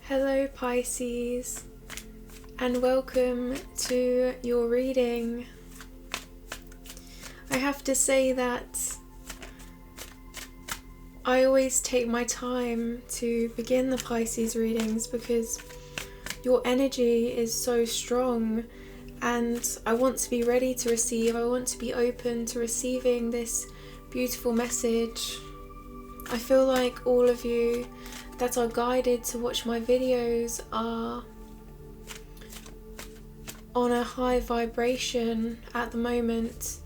Hello Pisces, and welcome to your reading. I have to say that I always take my time to begin the Pisces readings because your energy is so strong and I want to be ready to receive. I want to be open to receiving this beautiful message. I feel like all of you that are guided to watch my videos are on a high vibration at the moment,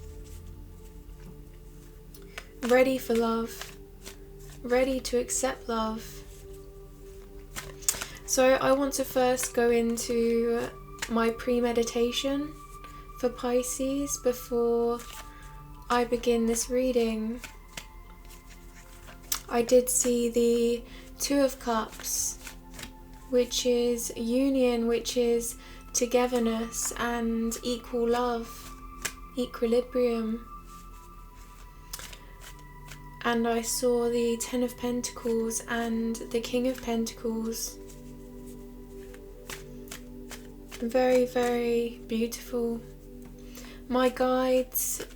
ready for love, ready to accept love. So I want to first go into my pre-meditation for Pisces before I begin this reading. I did see the Two of Cups, which is union, which is togetherness and equal love, equilibrium. And I saw the Ten of Pentacles and the King of Pentacles. Very, very beautiful. My guides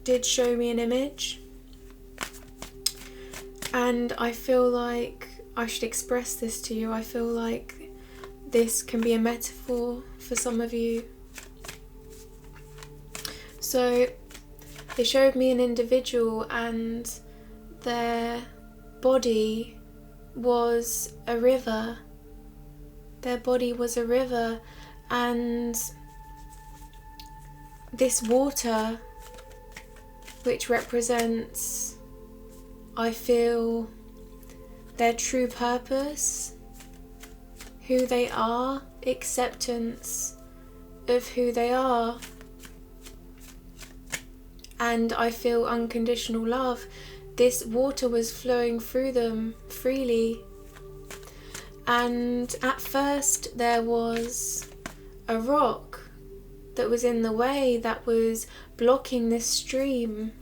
did show me an image, and I feel like I should express this to you. I feel like this can be a metaphor for some of you. So they showed me an individual and their body was a river. Their body was a river, and this water, which represents, I feel, their true purpose, who they are, acceptance of who they are, and I feel unconditional love. This water was flowing through them freely, and at first there was a rock that was in the way, that was blocking this stream.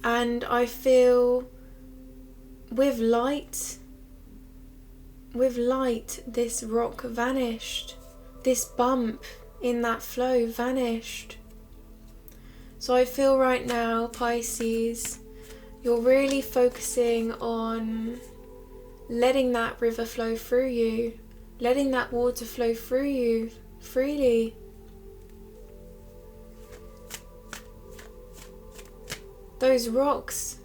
And I feel with light, this rock vanished. This bump in that flow vanished. So I feel right now, Pisces, you're really focusing on letting that river flow through you, letting that water flow through you freely. Those rocks,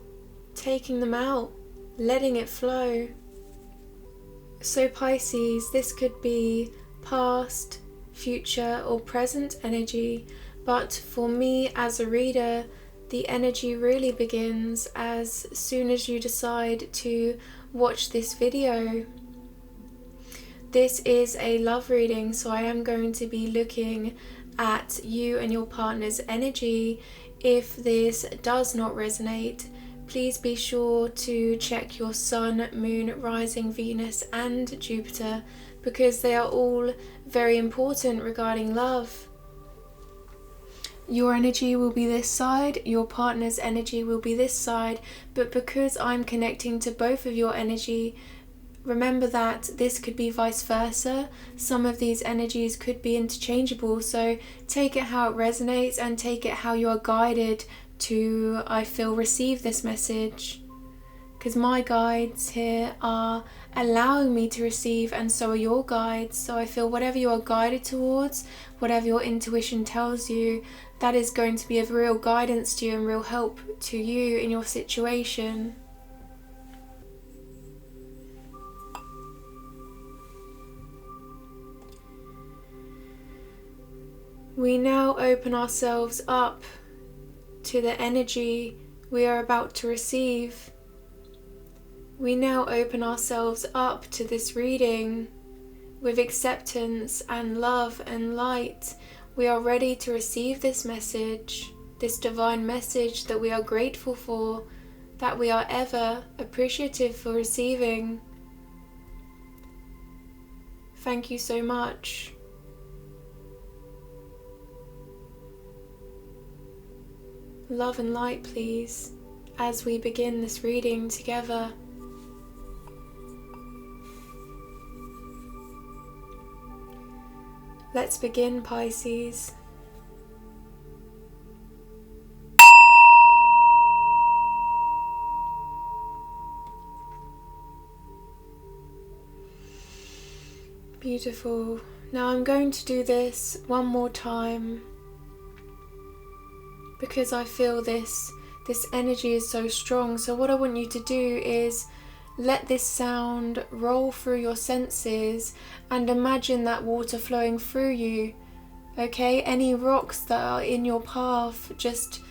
taking them out, letting it flow. So Pisces, this could be past, future or present energy, but for me as a reader, the energy really begins as soon as you decide to watch this video. This is a love reading, so I am going to be looking at you and your partner's energy. If this does not resonate, please be sure to check your Sun, Moon, Rising, Venus and Jupiter, because they are all very important regarding love. Your energy will be this side, your partner's energy will be this side, but because I'm connecting to both of your energy, remember that this could be vice versa. Some of these energies could be interchangeable, so take it how it resonates and take it how you are guided to, I feel, receive this message. Because my guides here are allowing me to receive, and so are your guides. So I feel whatever you are guided towards, whatever your intuition tells you, that is going to be of real guidance to you and real help to you in your situation. We now open ourselves up to the energy we are about to receive. We now open ourselves up to this reading with acceptance and love and light. We are ready to receive this message, this divine message that we are grateful for, that we are ever appreciative for receiving. Thank you so much. Love and light, please, as we begin this reading together. let's begin, Pisces. Beautiful. Now I'm going to do this one more time because I feel this energy is so strong. So what I want you to do is let this sound roll through your senses and imagine that water flowing through you. Okay, any rocks that are in your path just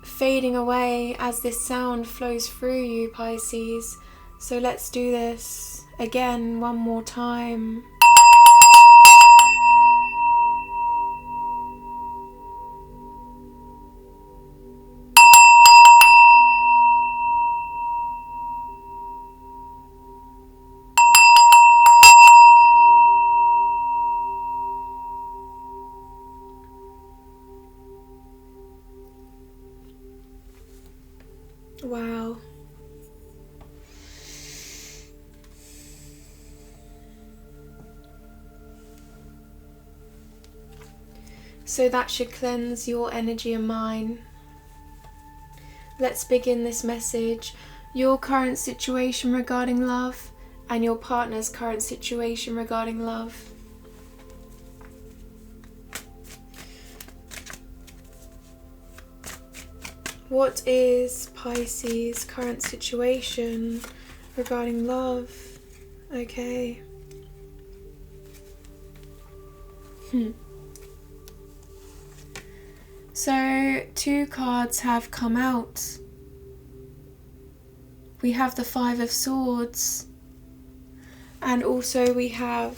fading away as this sound flows through you, Pisces. So let's do this again one more time. Wow. So that should cleanse your energy and mine. Let's begin this message. Your current situation regarding love and your partner's current situation regarding love. What is Pisces' current situation regarding love? Okay. So 2 cards have come out. We have the 5 of Swords, and also we have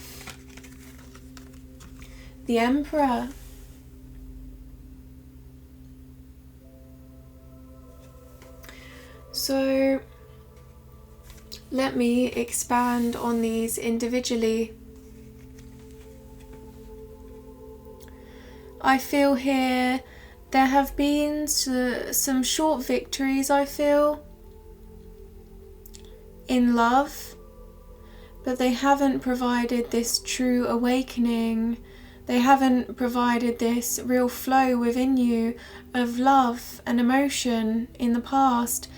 the Emperor. So let me expand on these individually. I feel here there have been some short victories, I feel, in love, but they haven't provided this true awakening. They haven't provided this real flow within you of love and emotion in the past.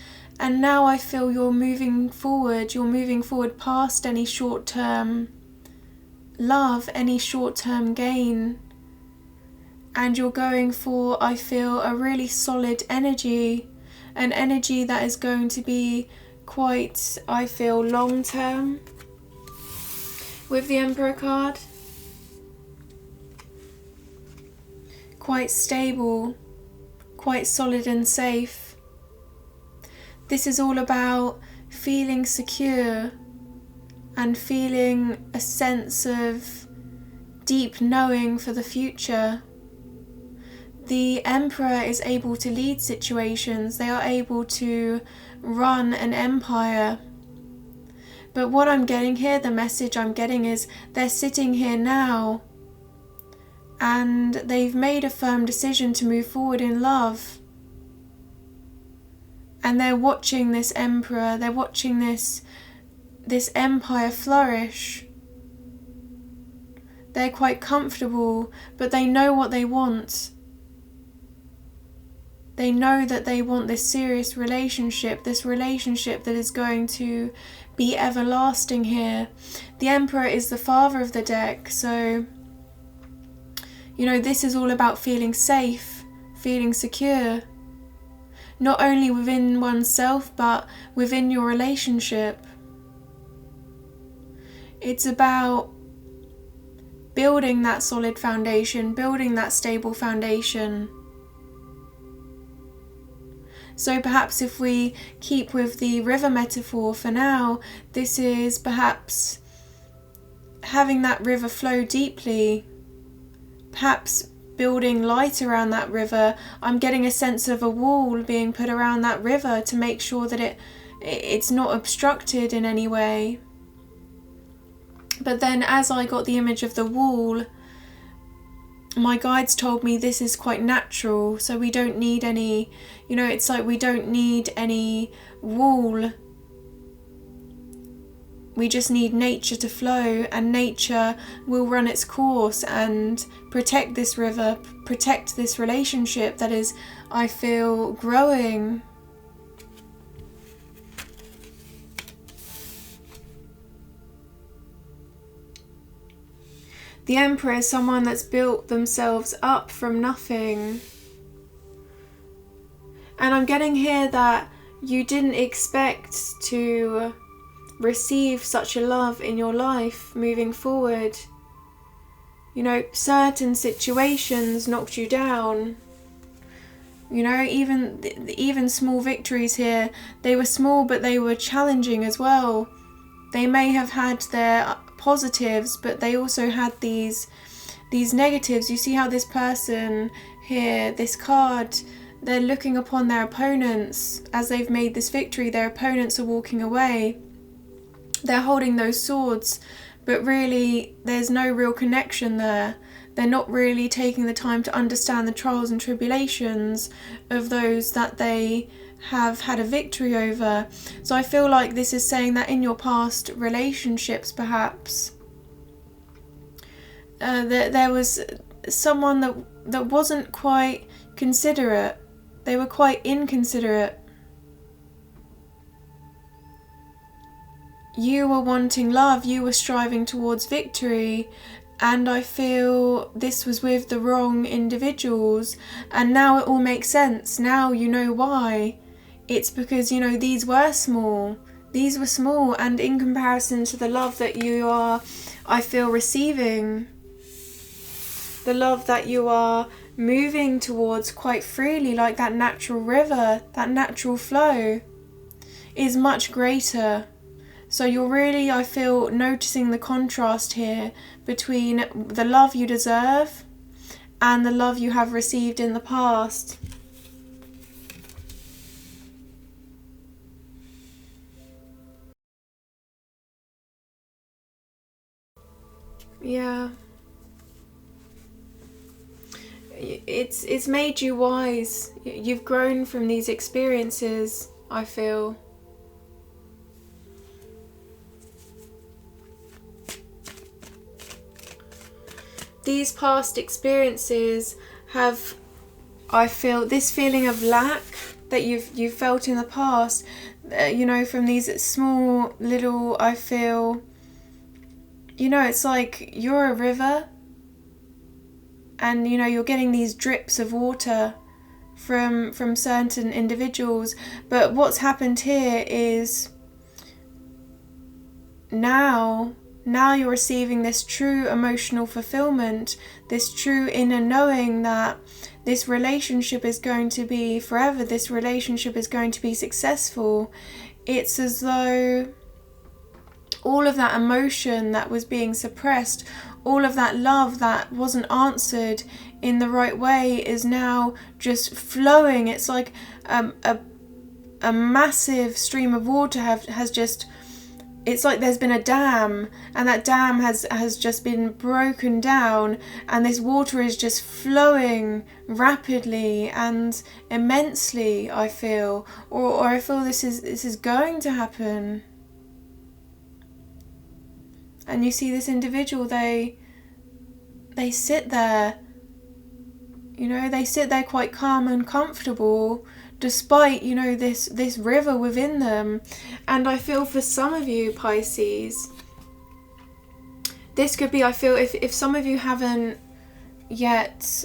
And now I feel you're moving forward past any short-term love, any short-term gain. And you're going for, I feel, a really solid energy, an energy that is going to be quite, I feel, long-term. With the Emperor card, quite stable, quite solid and safe. This is all about feeling secure and feeling a sense of deep knowing for the future. The Emperor is able to lead situations. They are able to run an empire. But what I'm getting here, the message I'm getting is they're sitting here now and they've made a firm decision to move forward in love. And they're watching this Emperor, they're watching this empire flourish. They're quite comfortable, but they know what they want. They know that they want this serious relationship, this relationship that is going to be everlasting here. The Emperor is the father of the deck, so, you know, this is all about feeling safe, feeling secure. Not only within oneself, but within your relationship. It's about building that solid foundation, building that stable foundation. So perhaps if we keep with the river metaphor for now, this is perhaps having that river flow deeply, perhaps building light around that river. I'm getting a sense of a wall being put around that river to make sure that it's not obstructed in any way. But then as I got the image of the wall, my guides told me this is quite natural, so we don't need any, you know, it's like we don't need any wall we just need nature to flow, and nature will run its course and protect this river, protect this relationship that is, I feel, growing. The Emperor is someone that's built themselves up from nothing. And I'm getting here that you didn't expect to receive such a love in your life moving forward. You know, certain situations knocked you down. You know, even small victories here, they were small but they were challenging as well. They may have had their positives, but they also had these negatives. You see how this person here, this card, they're looking upon their opponents as they've made this victory. Their opponents are walking away. They're holding those swords, but really there's no real connection there. They're not really taking the time to understand the trials and tribulations of those that they have had a victory over. So I feel like this is saying that in your past relationships, perhaps, there was someone that wasn't quite considerate. They were quite inconsiderate. You were wanting love, you were striving towards victory, and I feel this was with the wrong individuals. And now it all makes sense. Now you know why. It's because, you know, these were small. These were small, and in comparison to the love that you are, I feel, receiving, the love that you are moving towards quite freely, like that natural river, that natural flow, is much greater. So you're really, I feel, noticing the contrast here between the love you deserve and the love you have received in the past. Yeah. It's made you wise. You've grown from these experiences, I feel. These past experiences have, I feel, this feeling of lack that you've felt in the past, you know, from these small little, I feel, you know, it's like you're a river, and you know, you're getting these drips of water from certain individuals, but what's happened here is now you're receiving this true emotional fulfillment, this true inner knowing that this relationship is going to be forever, this relationship is going to be successful. It's as though all of that emotion that was being suppressed, all of that love that wasn't answered in the right way, is now just flowing. It's like a massive stream of water has just, it's like there's been a dam, and that dam has just been broken down, and this water is just flowing rapidly and immensely, I feel, or I feel this is going to happen. And you see this individual, they sit there, you know, they sit there quite calm and comfortable, despite, you know, this river within them. And I feel for some of you, Pisces, this could be, I feel, if some of you haven't yet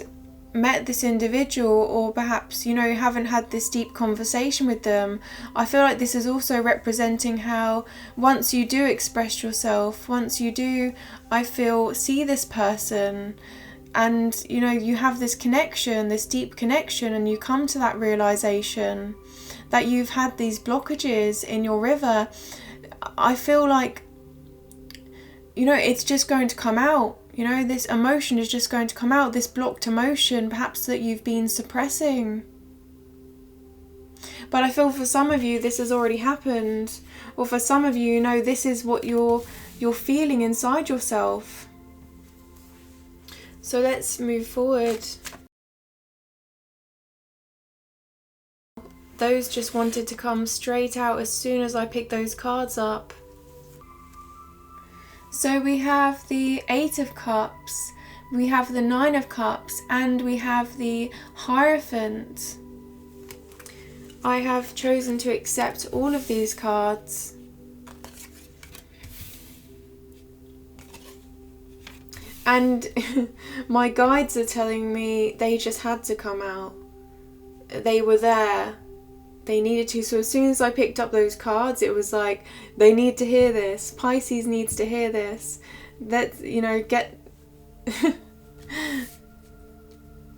met this individual, or perhaps, you know, haven't had this deep conversation with them, I feel like this is also representing how once you do express yourself, once you do, I feel, see this person, and you know, you have this connection, this deep connection, and you come to that realization that you've had these blockages in your river, I feel like, you know, it's just going to come out. You know, this emotion is just going to come out, this blocked emotion, perhaps that you've been suppressing. But I feel for some of you, this has already happened. Or for some of you, you know, this is what you're feeling inside yourself. So let's move forward. Those just wanted to come straight out as soon as I picked those cards up. So we have the 8 of Cups, we have the 9 of Cups, and we have the Hierophant. I have chosen to accept all of these cards. And my guides are telling me they just had to come out. They were there. They needed to. So as soon as I picked up those cards, it was like, they need to hear this. Pisces needs to hear this. Let, you know, get...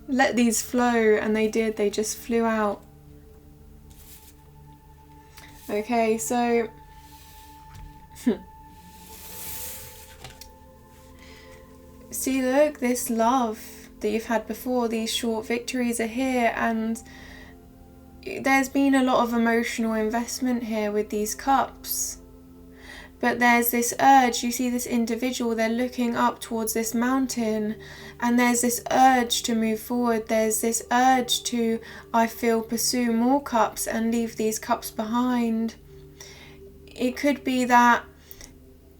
let these flow. And they did. They just flew out. Okay, so... See, look, this love that you've had before, these short victories are here, and there's been a lot of emotional investment here with these cups. But there's this urge, you see this individual, they're looking up towards this mountain, and there's this urge to move forward. There's this urge to, I feel, pursue more cups and leave these cups behind. It could be that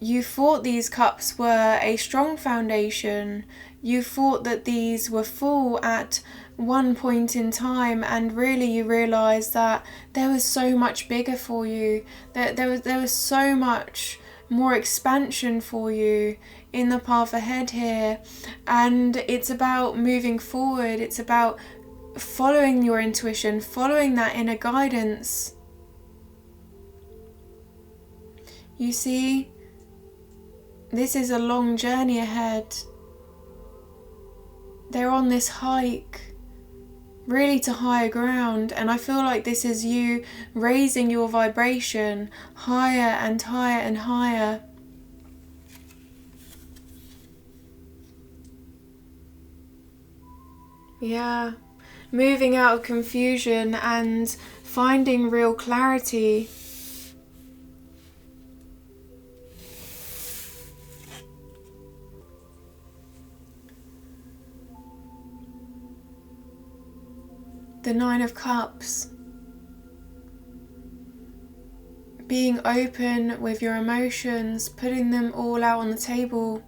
you thought these cups were a strong foundation. You thought that these were full at one point in time, and really you realised that there was so much bigger for you. That there was so much more expansion for you in the path ahead here. And it's about moving forward. It's about following your intuition, following that inner guidance. You see, this is a long journey ahead. They're on this hike, really to higher ground, and I feel like this is you raising your vibration higher and higher and higher. Yeah, moving out of confusion and finding real clarity. The 9 of Cups. Being open with your emotions, putting them all out on the table.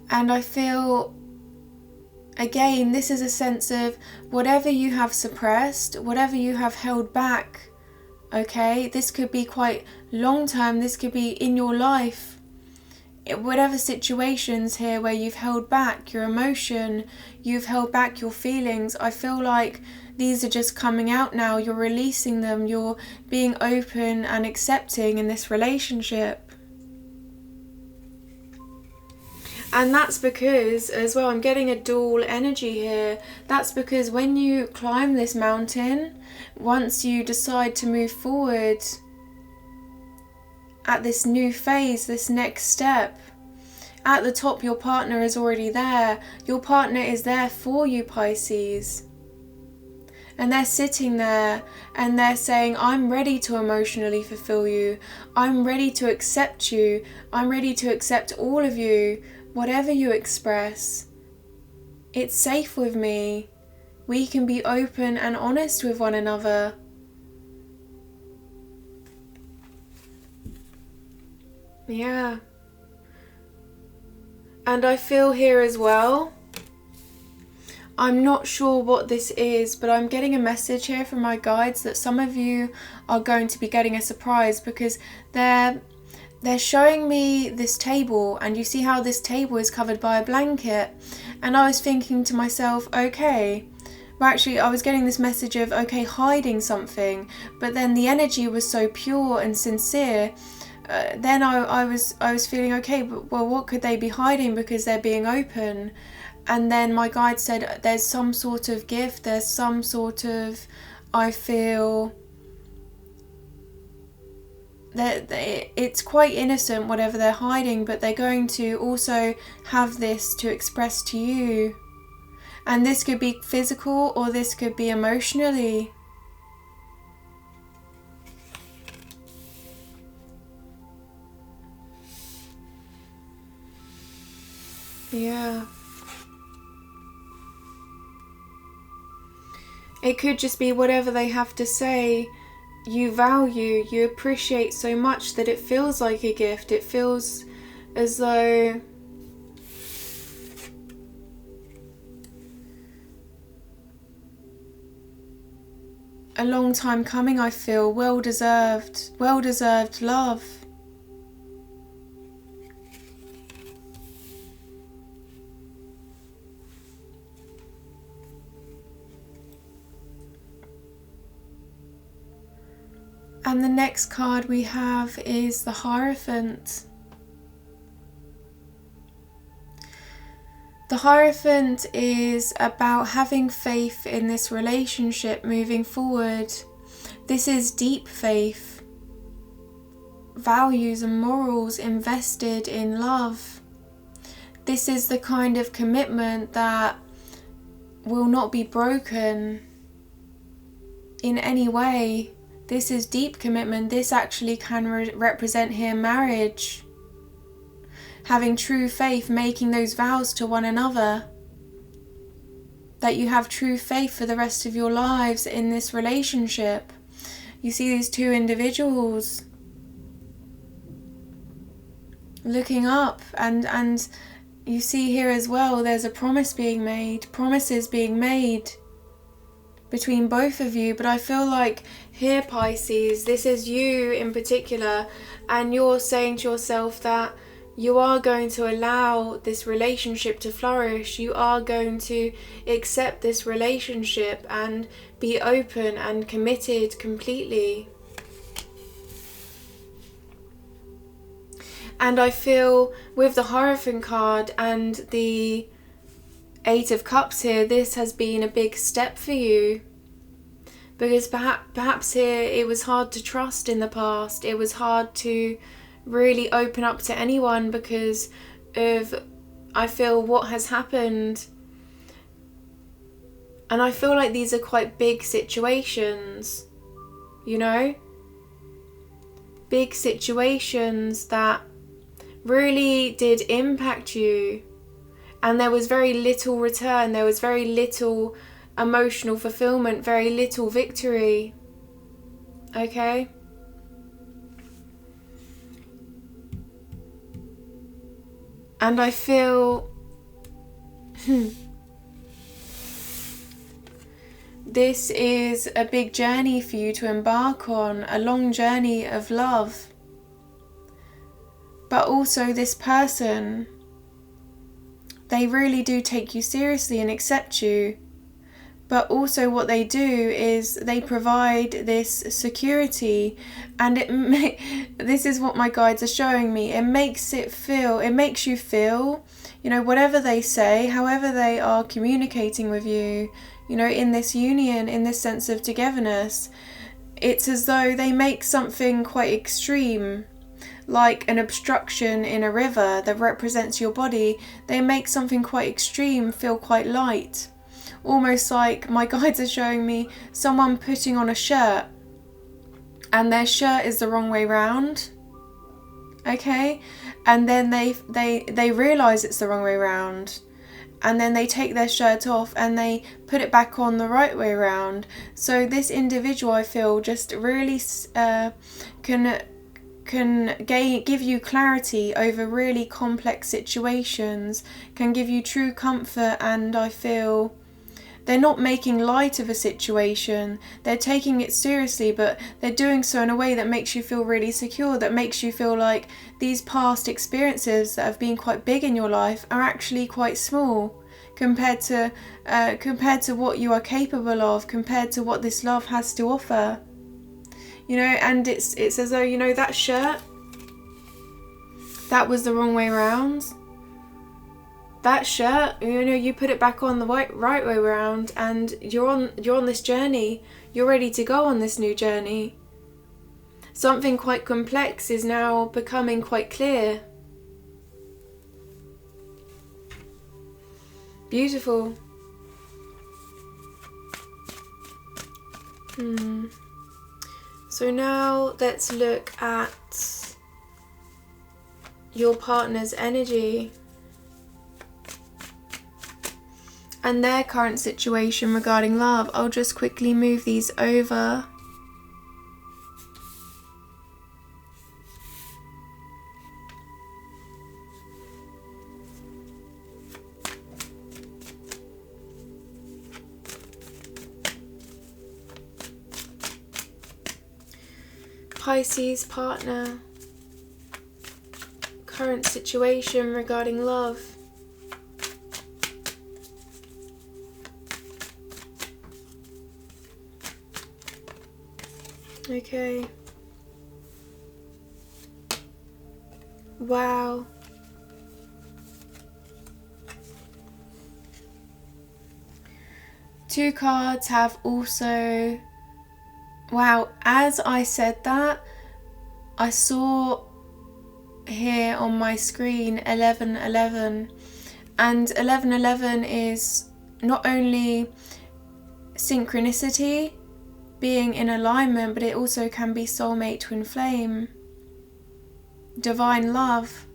And I feel, again, this is a sense of whatever you have suppressed, whatever you have held back, okay? This could be quite long term, this could be in your life. Whatever situations here where you've held back your emotion, you've held back your feelings, I feel like these are just coming out now. You're releasing them, you're being open and accepting in this relationship. And that's because, as well, I'm getting a dual energy here. That's because when you climb this mountain, once you decide to move forward at this new phase, this next step, at the top your partner is already there. Your partner is there for you, Pisces. And they're sitting there and they're saying, I'm ready to emotionally fulfill you. I'm ready to accept you. I'm ready to accept all of you, whatever you express. It's safe with me. We can be open and honest with one another. Yeah. And I feel here as well, I'm not sure what this is, but I'm getting a message here from my guides that some of you are going to be getting a surprise, because they're showing me this table, and you see how this table is covered by a blanket. And I was thinking to myself, okay, well, actually I was getting this message of, okay, hiding something, but then the energy was so pure and sincere. Then I was feeling, okay, but well, what could they be hiding, because they're being open? And then my guide said there's some sort of gift, there's some sort of, I feel that it's quite innocent whatever they're hiding, but they're going to also have this to express to you. And this could be physical or this could be emotionally. Yeah. It could just be whatever they have to say you value, you appreciate so much that it feels like a gift. It feels as though a long time coming. I feel well-deserved love. And the next card we have is the Hierophant. The Hierophant is about having faith in this relationship moving forward. This is deep faith, values and morals invested in love. This is the kind of commitment that will not be broken in any way. This is deep commitment. This actually can represent here marriage. Having true faith, making those vows to one another. That you have true faith for the rest of your lives in this relationship. You see these two individuals looking up, and you see here as well there's a promise being made, promises being made between both of you. But I feel like here, Pisces, this is you in particular, and you're saying to yourself that you are going to allow this relationship to flourish. You are going to accept this relationship and be open and committed completely. And I feel with the Hierophant card and the Eight of Cups here, this has been a big step for you. Because perhaps here it was hard to trust in the past. It was hard to really open up to anyone because of, I feel, what has happened. And I feel like these are quite big situations, you know? Big situations that really did impact you. And there was very little return. There was very little emotional fulfillment, very little victory. Okay? And I feel this is a big journey for you to embark on, a long journey of love. But also this person, they really do take you seriously and accept you. But also what they do is they provide this security, and this is what my guides are showing me. It makes you feel, you know, whatever they say, however they are communicating with you, you know, in this union, in this sense of togetherness, it's as though they make something quite extreme, like an obstruction in a river that represents your body. They make something quite extreme feel quite light. Almost like my guides are showing me someone putting on a shirt and their shirt is the wrong way round. Okay? And then they realize it's the wrong way round. And then they take their shirt off and they put it back on the right way round. So this individual, I feel, just really can give you clarity over really complex situations, can give you true comfort, and I feel they're not making light of a situation. They're taking it seriously, but they're doing so in a way that makes you feel really secure, that makes you feel like these past experiences that have been quite big in your life are actually quite small compared to what you are capable of, compared to what this love has to offer. You know, and it's as though, you know, that shirt, that was the wrong way round. That shirt, you know, you put it back on the right way around, and you're on this journey. You're ready to go on this new journey. Something quite complex is now becoming quite clear. Beautiful. So now let's look at your partner's energy and their current situation regarding love. I'll just quickly move these over. Pisces partner, current situation regarding love. Okay. Wow. Two cards have also... Wow, as I said that, I saw here on my screen 1111, and 1111 is not only synchronicity, being in alignment, but it also can be soulmate twin flame, divine love.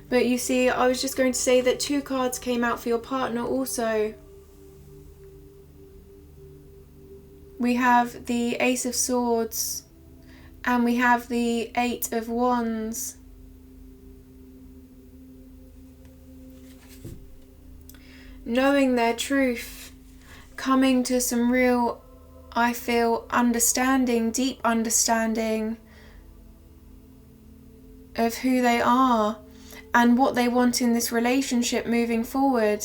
But you see, I was just going to say that two cards came out for your partner also. We have the Ace of Swords and we have the Eight of Wands. Knowing their truth, coming to some real, I feel, understanding, deep understanding of who they are and what they want in this relationship moving forward.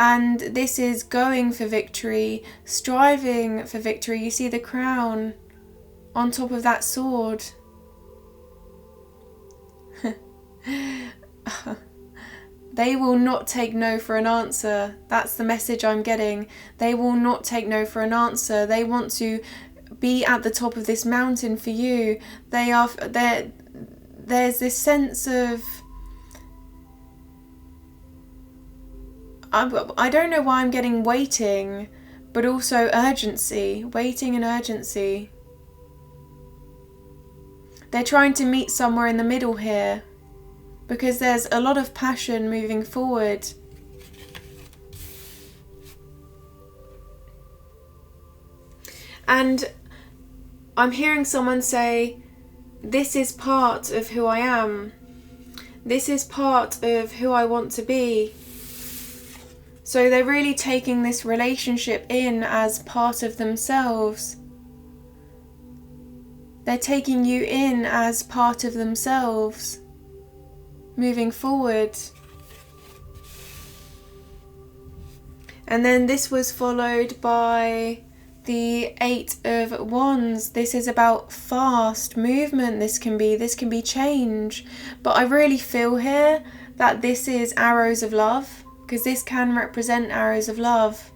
And this is going for victory, striving for victory. You see the crown on top of that sword. They will not take no for an answer. That's the message I'm getting. They will not take no for an answer. They want to be at the top of this mountain for you. There's this sense of... I don't know why I'm getting waiting, but also urgency. Waiting and urgency. They're trying to meet somewhere in the middle here, because there's a lot of passion moving forward. And I'm hearing someone say, this is part of who I am. This is part of who I want to be. So they're really taking this relationship in as part of themselves. They're taking you in as part of themselves, moving forward. And then this was followed by the Eight of Wands. This is about fast movement. This can be change. But I really feel here that this is arrows of love, because this can represent arrows of love.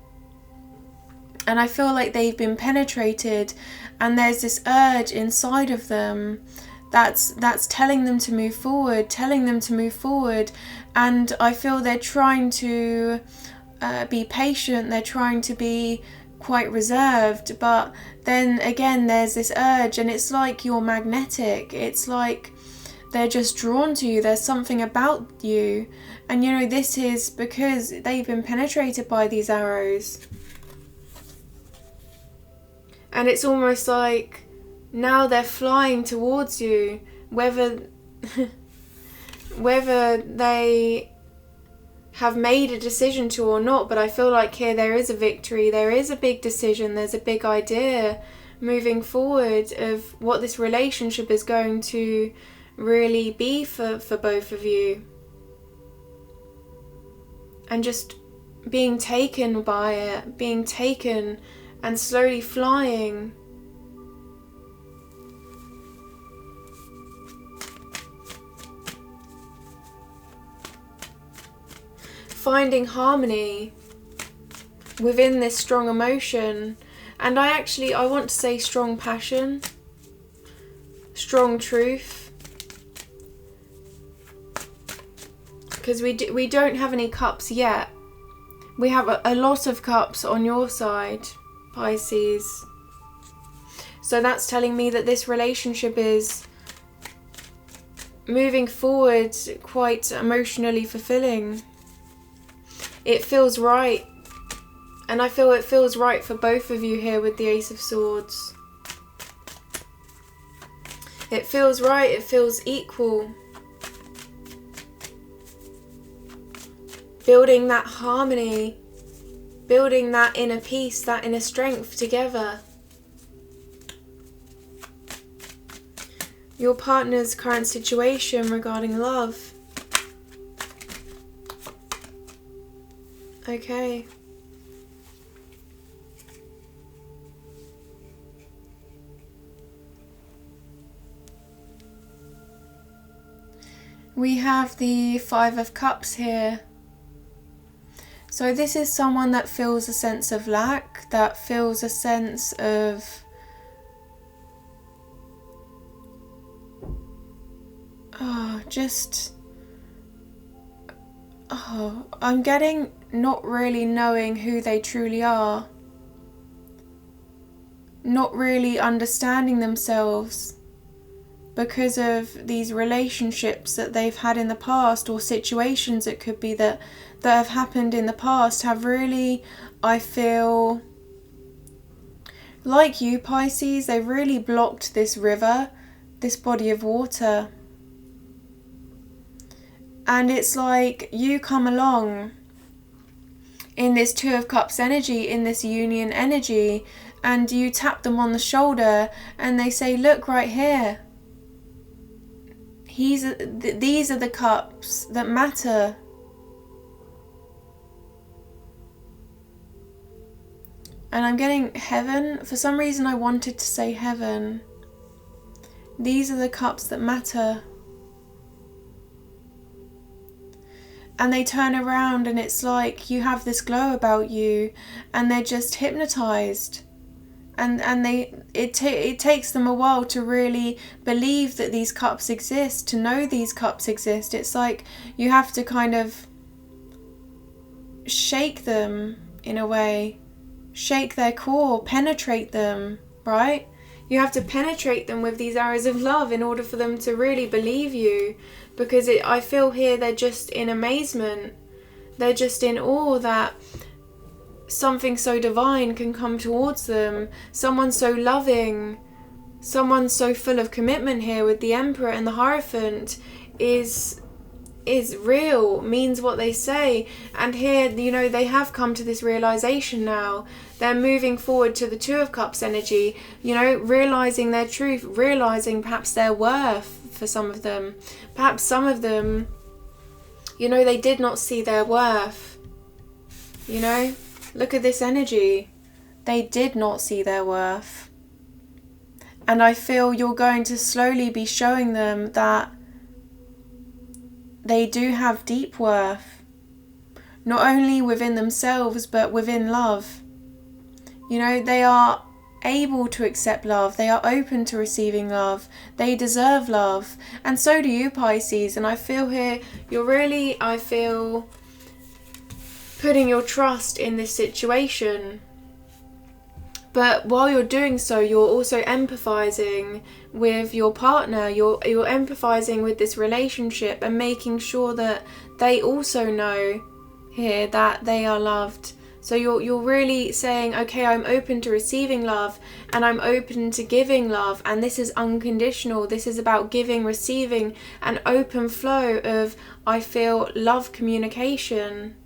And I feel like they've been penetrated, and there's this urge inside of them that's telling them to move forward, and I feel they're trying to be patient, they're trying to be quite reserved, but then again there's this urge, and it's like you're magnetic, it's like they're just drawn to you, there's something about you. And you know, this is because they've been penetrated by these arrows. And it's almost like now they're flying towards you, whether they have made a decision to or not. But I feel like here there is a victory, there is a big decision, there's a big idea moving forward of what this relationship is going to really be for both of you. And just being taken by it, being taken and slowly flying. Finding harmony within this strong emotion. And I want to say strong passion, strong truth. Because we don't have any cups yet. We have a lot of cups on your side, Pisces. So that's telling me that this relationship is moving forward quite emotionally fulfilling. It feels right. And I feel it feels right for both of you here with the Ace of Swords. It feels right, it feels equal. Building that harmony, building that inner peace, that inner strength together. your partner's current situation regarding love. Okay. We have the Five of Cups here. So this is someone that feels a sense of lack, that feels a sense of I'm getting not really knowing who they truly are, not really understanding themselves because of these relationships that they've had in the past, or situations it could be that have happened in the past have really, I feel, like you Pisces, they've really blocked this river, this body of water. And it's like you come along in this Two of Cups energy, in this union energy, and you tap them on the shoulder and they say, look right here. These are the cups that matter. And I'm getting heaven. For some reason I wanted to say heaven. These are the cups that matter. And they turn around and it's like you have this glow about you and they're just hypnotized. And it takes them a while to really believe that these cups exist, to know these cups exist. It's like you have to kind of shake them in a way, shake their core, penetrate them, right? You have to penetrate them with these arrows of love in order for them to really believe you, because I feel here they're just in amazement. They're just in awe that something so divine can come towards them. Someone so loving, someone so full of commitment here with the Emperor and the Hierophant is real, means what they say. And here, you know, they have come to this realization now. They're moving forward to the Two of Cups energy, you know, realizing their truth, realizing perhaps their worth for some of them. Perhaps some of them, you know, they did not see their worth. You know, look at this energy. They did not see their worth. And I feel you're going to slowly be showing them that they do have deep worth, not only within themselves but within love. You know, they are able to accept love, they are open to receiving love, they deserve love, and so do you Pisces. And I feel here you're really, I feel, putting your trust in this situation. But while you're doing so, you're also empathizing with your partner. You're empathizing with this relationship and making sure that they also know here that they are loved. So you're really saying, okay, I'm open to receiving love and I'm open to giving love, and this is unconditional. This is about giving, receiving, an open flow of, I feel, love communication.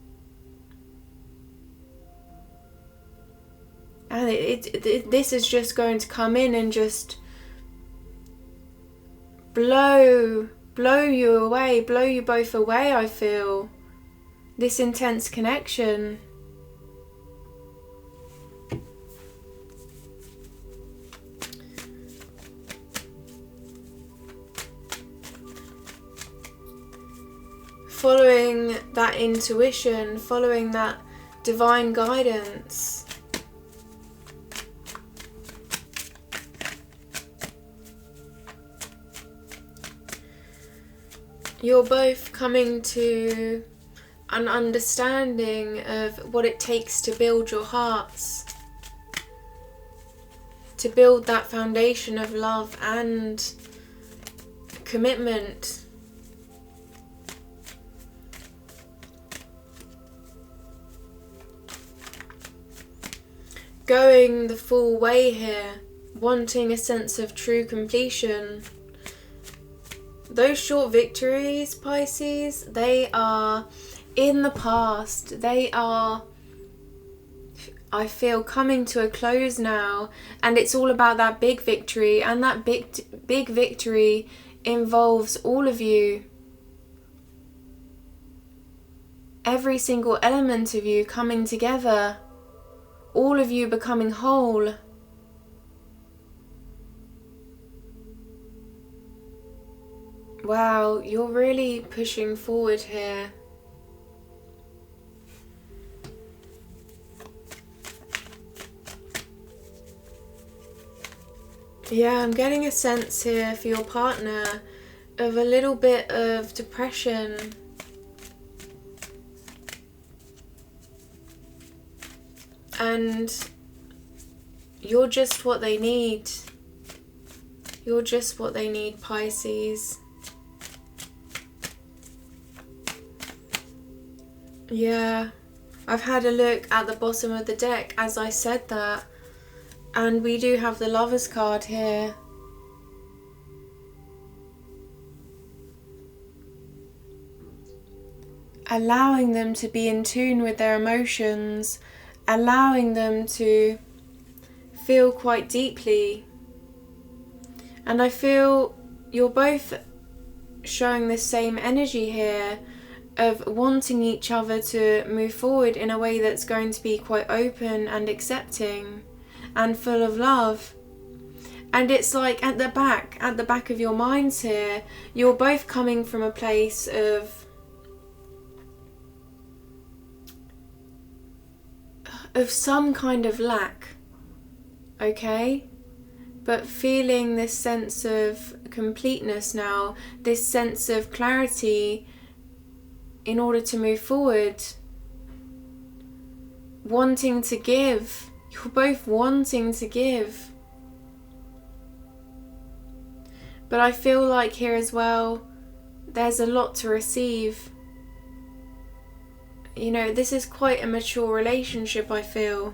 And this is just going to come in and just blow you away, blow you both away, I feel. This intense connection. Following that intuition, following that divine guidance. You're both coming to an understanding of what it takes to build your hearts, to build that foundation of love and commitment. Going the full way here, wanting a sense of true completion. Those short victories, Pisces, they are in the past. They are I feel coming to a close now, and it's all about that big victory, and that big victory involves all of you. Every single element of you coming together, all of you becoming whole. Wow, you're really pushing forward here. Yeah, I'm getting a sense here for your partner of a little bit of depression. And you're just what they need. You're just what they need, Pisces. Yeah, I've had a look at the bottom of the deck as I said that. And we do have the Lovers card here. Allowing them to be in tune with their emotions, allowing them to feel quite deeply. And I feel you're both showing the same energy here of wanting each other to move forward in a way that's going to be quite open and accepting and full of love. And it's like at the back of your minds here, you're both coming from a place of some kind of lack, okay? But feeling this sense of completeness now, this sense of clarity in order to move forward, wanting to give. You're both wanting to give. But I feel like here as well, there's a lot to receive. You know, this is quite a mature relationship, I feel.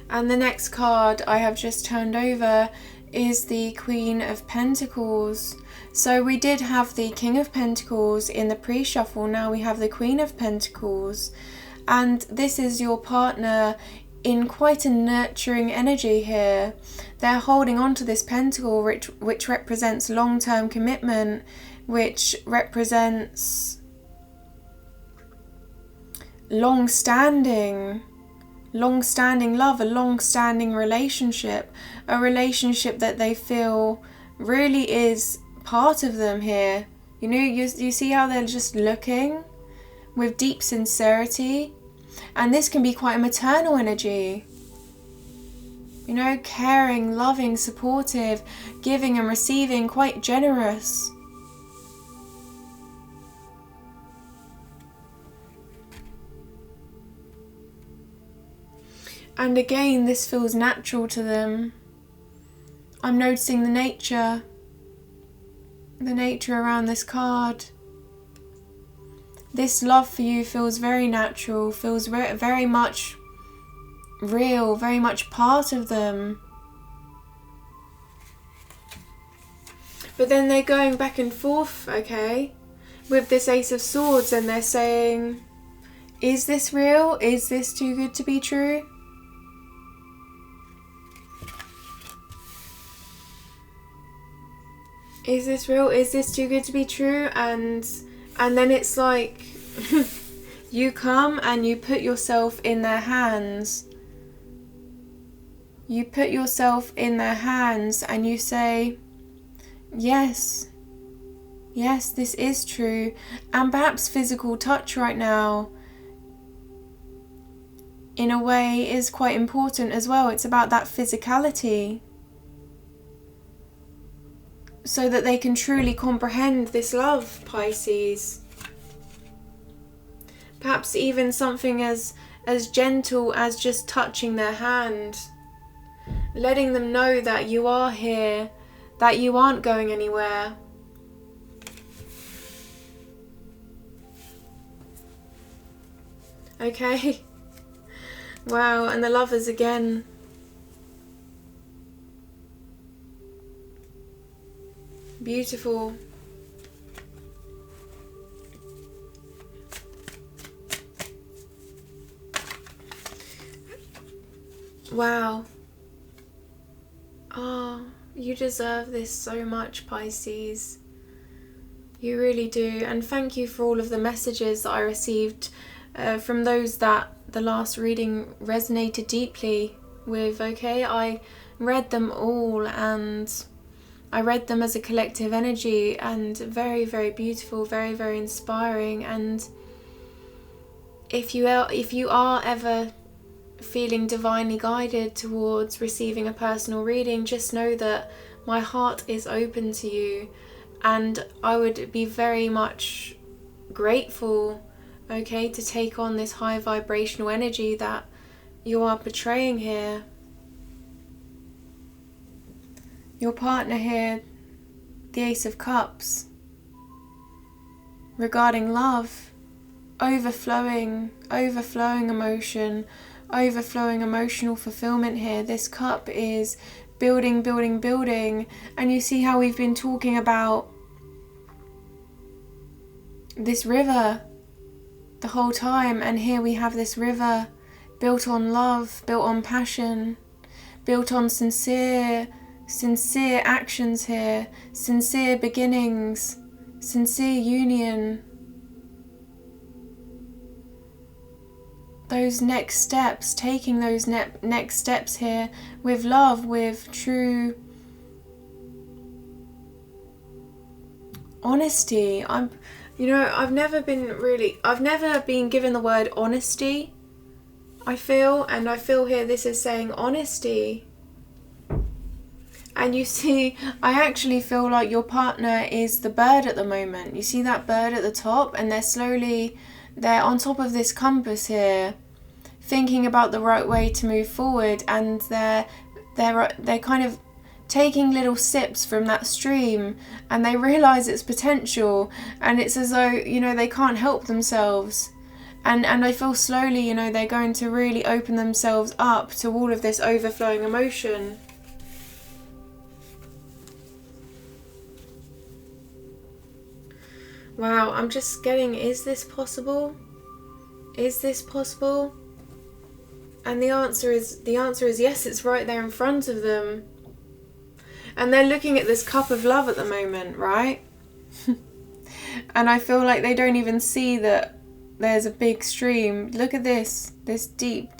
And the next card I have just turned over is the Queen of Pentacles. So we did have the King of Pentacles in the pre-shuffle, now we have the Queen of Pentacles. And this is your partner in quite a nurturing energy here. They're holding on to this pentacle which represents long-term commitment, which represents long-standing love, a long-standing relationship, a relationship that they feel really is part of them here. You know, you see how they're just looking with deep sincerity, and this can be quite a maternal energy. You know, caring, loving, supportive, giving and receiving, quite generous. And again, this feels natural to them. I'm noticing the nature around this card. This love for you feels very natural, feels very much real, very much part of them. But then they're going back and forth, okay, with this Ace of Swords, and they're saying, is this real? Is this too good to be true? Is this real? Is this too good to be true? And then it's like you come and you put yourself in their hands. You put yourself in their hands and you say, yes, this is true. And perhaps physical touch right now, in a way, is quite important as well. It's about that physicality, so that they can truly comprehend this love, Pisces. Perhaps even something as gentle as just touching their hand, letting them know that you are here, that you aren't going anywhere. Okay. Wow, and the Lovers again. Beautiful. Wow. Oh, you deserve this so much, Pisces. You really do. And thank you for all of the messages that I received from those that the last reading resonated deeply with, okay? I read them all, and I read them as a collective energy, and very, very beautiful, very, very inspiring. And if you are ever feeling divinely guided towards receiving a personal reading, just know that my heart is open to you, and I would be very much grateful, okay, to take on this high vibrational energy that you are portraying here. Your partner here, the Ace of Cups, regarding love, overflowing emotion, overflowing emotional fulfillment here. This cup is building, building, building, and you see how we've been talking about this river the whole time, and here we have this river built on love, built on passion, built on sincere actions here, sincere beginnings, sincere union. Those next steps, taking those next steps here with love, with true honesty. I've never been given the word honesty, I feel here this is saying honesty. And you see, I actually feel like your partner is the bird at the moment. You see that bird at the top, and they're on top of this compass here, thinking about the right way to move forward, and they're kind of taking little sips from that stream, and they realize its potential, and it's as though, they can't help themselves. And I feel slowly, they're going to really open themselves up to all of this overflowing emotion. Wow, I'm just getting, is this possible? Is this possible? And the answer is yes, it's right there in front of them. And they're looking at this cup of love at the moment, right? And I feel like they don't even see that there's a big stream. Look at this deep,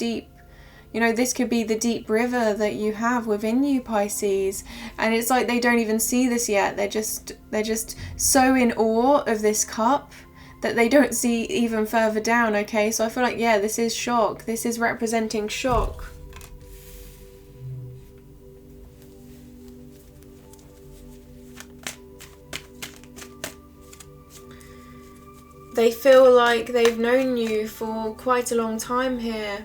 this could be the deep river that you have within you, Pisces. And it's like they don't even see this yet. They're just so in awe of this cup that they don't see even further down, okay? So I feel like, yeah, this is shock. This is representing shock. They feel like they've known you for quite a long time here.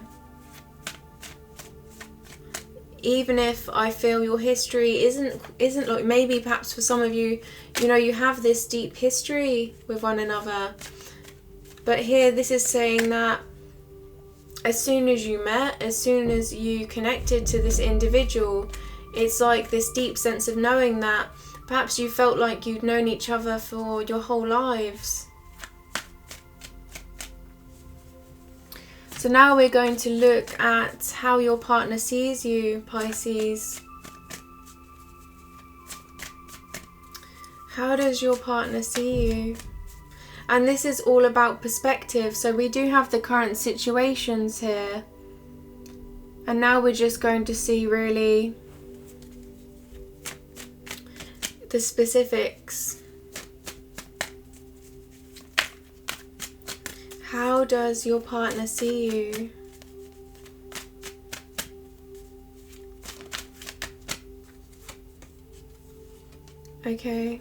Even if I feel your history isn't like, maybe perhaps for some of you, you have this deep history with one another. But here this is saying that as soon as you met, as soon as you connected to this individual, it's like this deep sense of knowing that perhaps you felt like you'd known each other for your whole lives. So now we're going to look at how your partner sees you, Pisces. How does your partner see you? And this is all about perspective. So we do have the current situations here. And now we're just going to see really the specifics. How does your partner see you? Okay.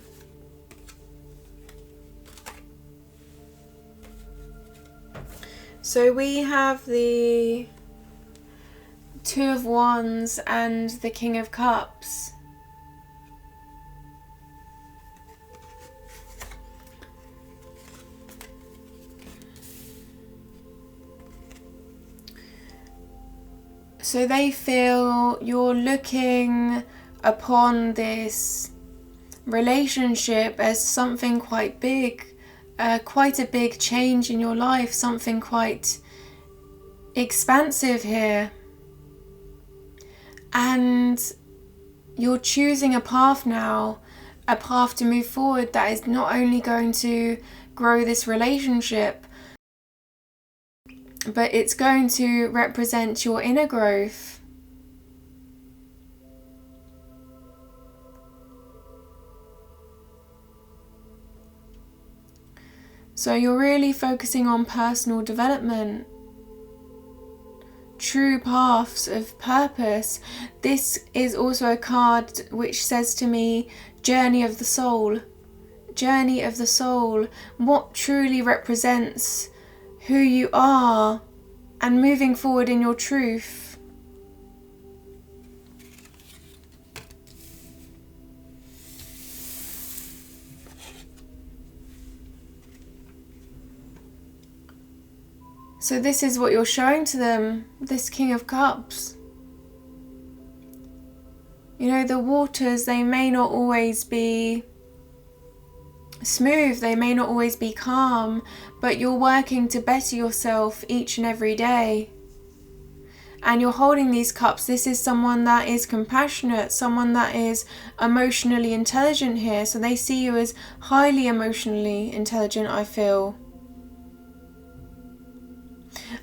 So we have the Two of Wands and the King of Cups. So they feel you're looking upon this relationship as something quite big, quite a big change in your life, something quite expansive here. And you're choosing a path now, a path to move forward that is not only going to grow this relationship, but it's going to represent your inner growth. So you're really focusing on personal development, true paths of purpose. This is also a card which says to me, journey of the soul. Journey of the soul. What truly represents who you are and moving forward in your truth. So this is what you're showing to them, this King of Cups. You know, the waters, they may not always be smooth, they may not always be calm, but you're working to better yourself each and every day. And you're holding these cups. This is someone that is compassionate, someone that is emotionally intelligent here. So they see you as highly emotionally intelligent, I feel.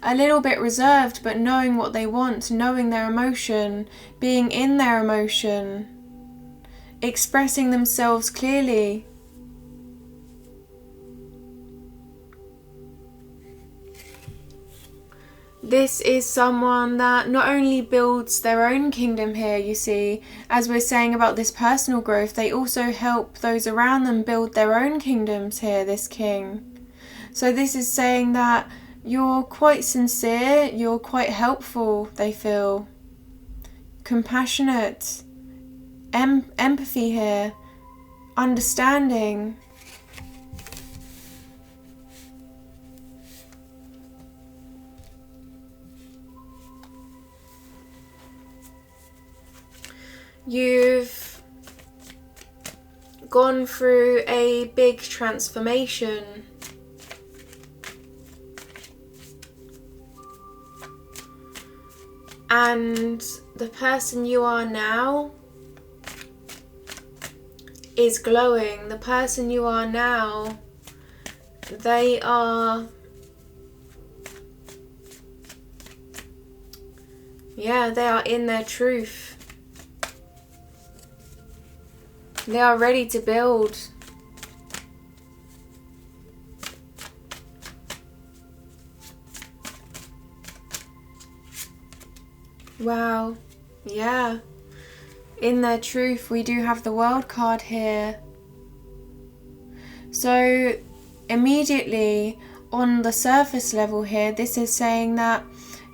A little bit reserved, but knowing what they want, knowing their emotion, being in their emotion, expressing themselves clearly. This is someone that not only builds their own kingdom here, you see, as we're saying about this personal growth, they also help those around them build their own kingdoms here, this king. So this is saying that you're quite sincere, you're quite helpful, they feel. Compassionate, empathy here, understanding. You've gone through a big transformation. And the person you are now is glowing. The person you are now, they are, they are in their truth. They are ready to build. Wow, yeah. In their truth, we do have the World card here. So immediately on the surface level here, this is saying that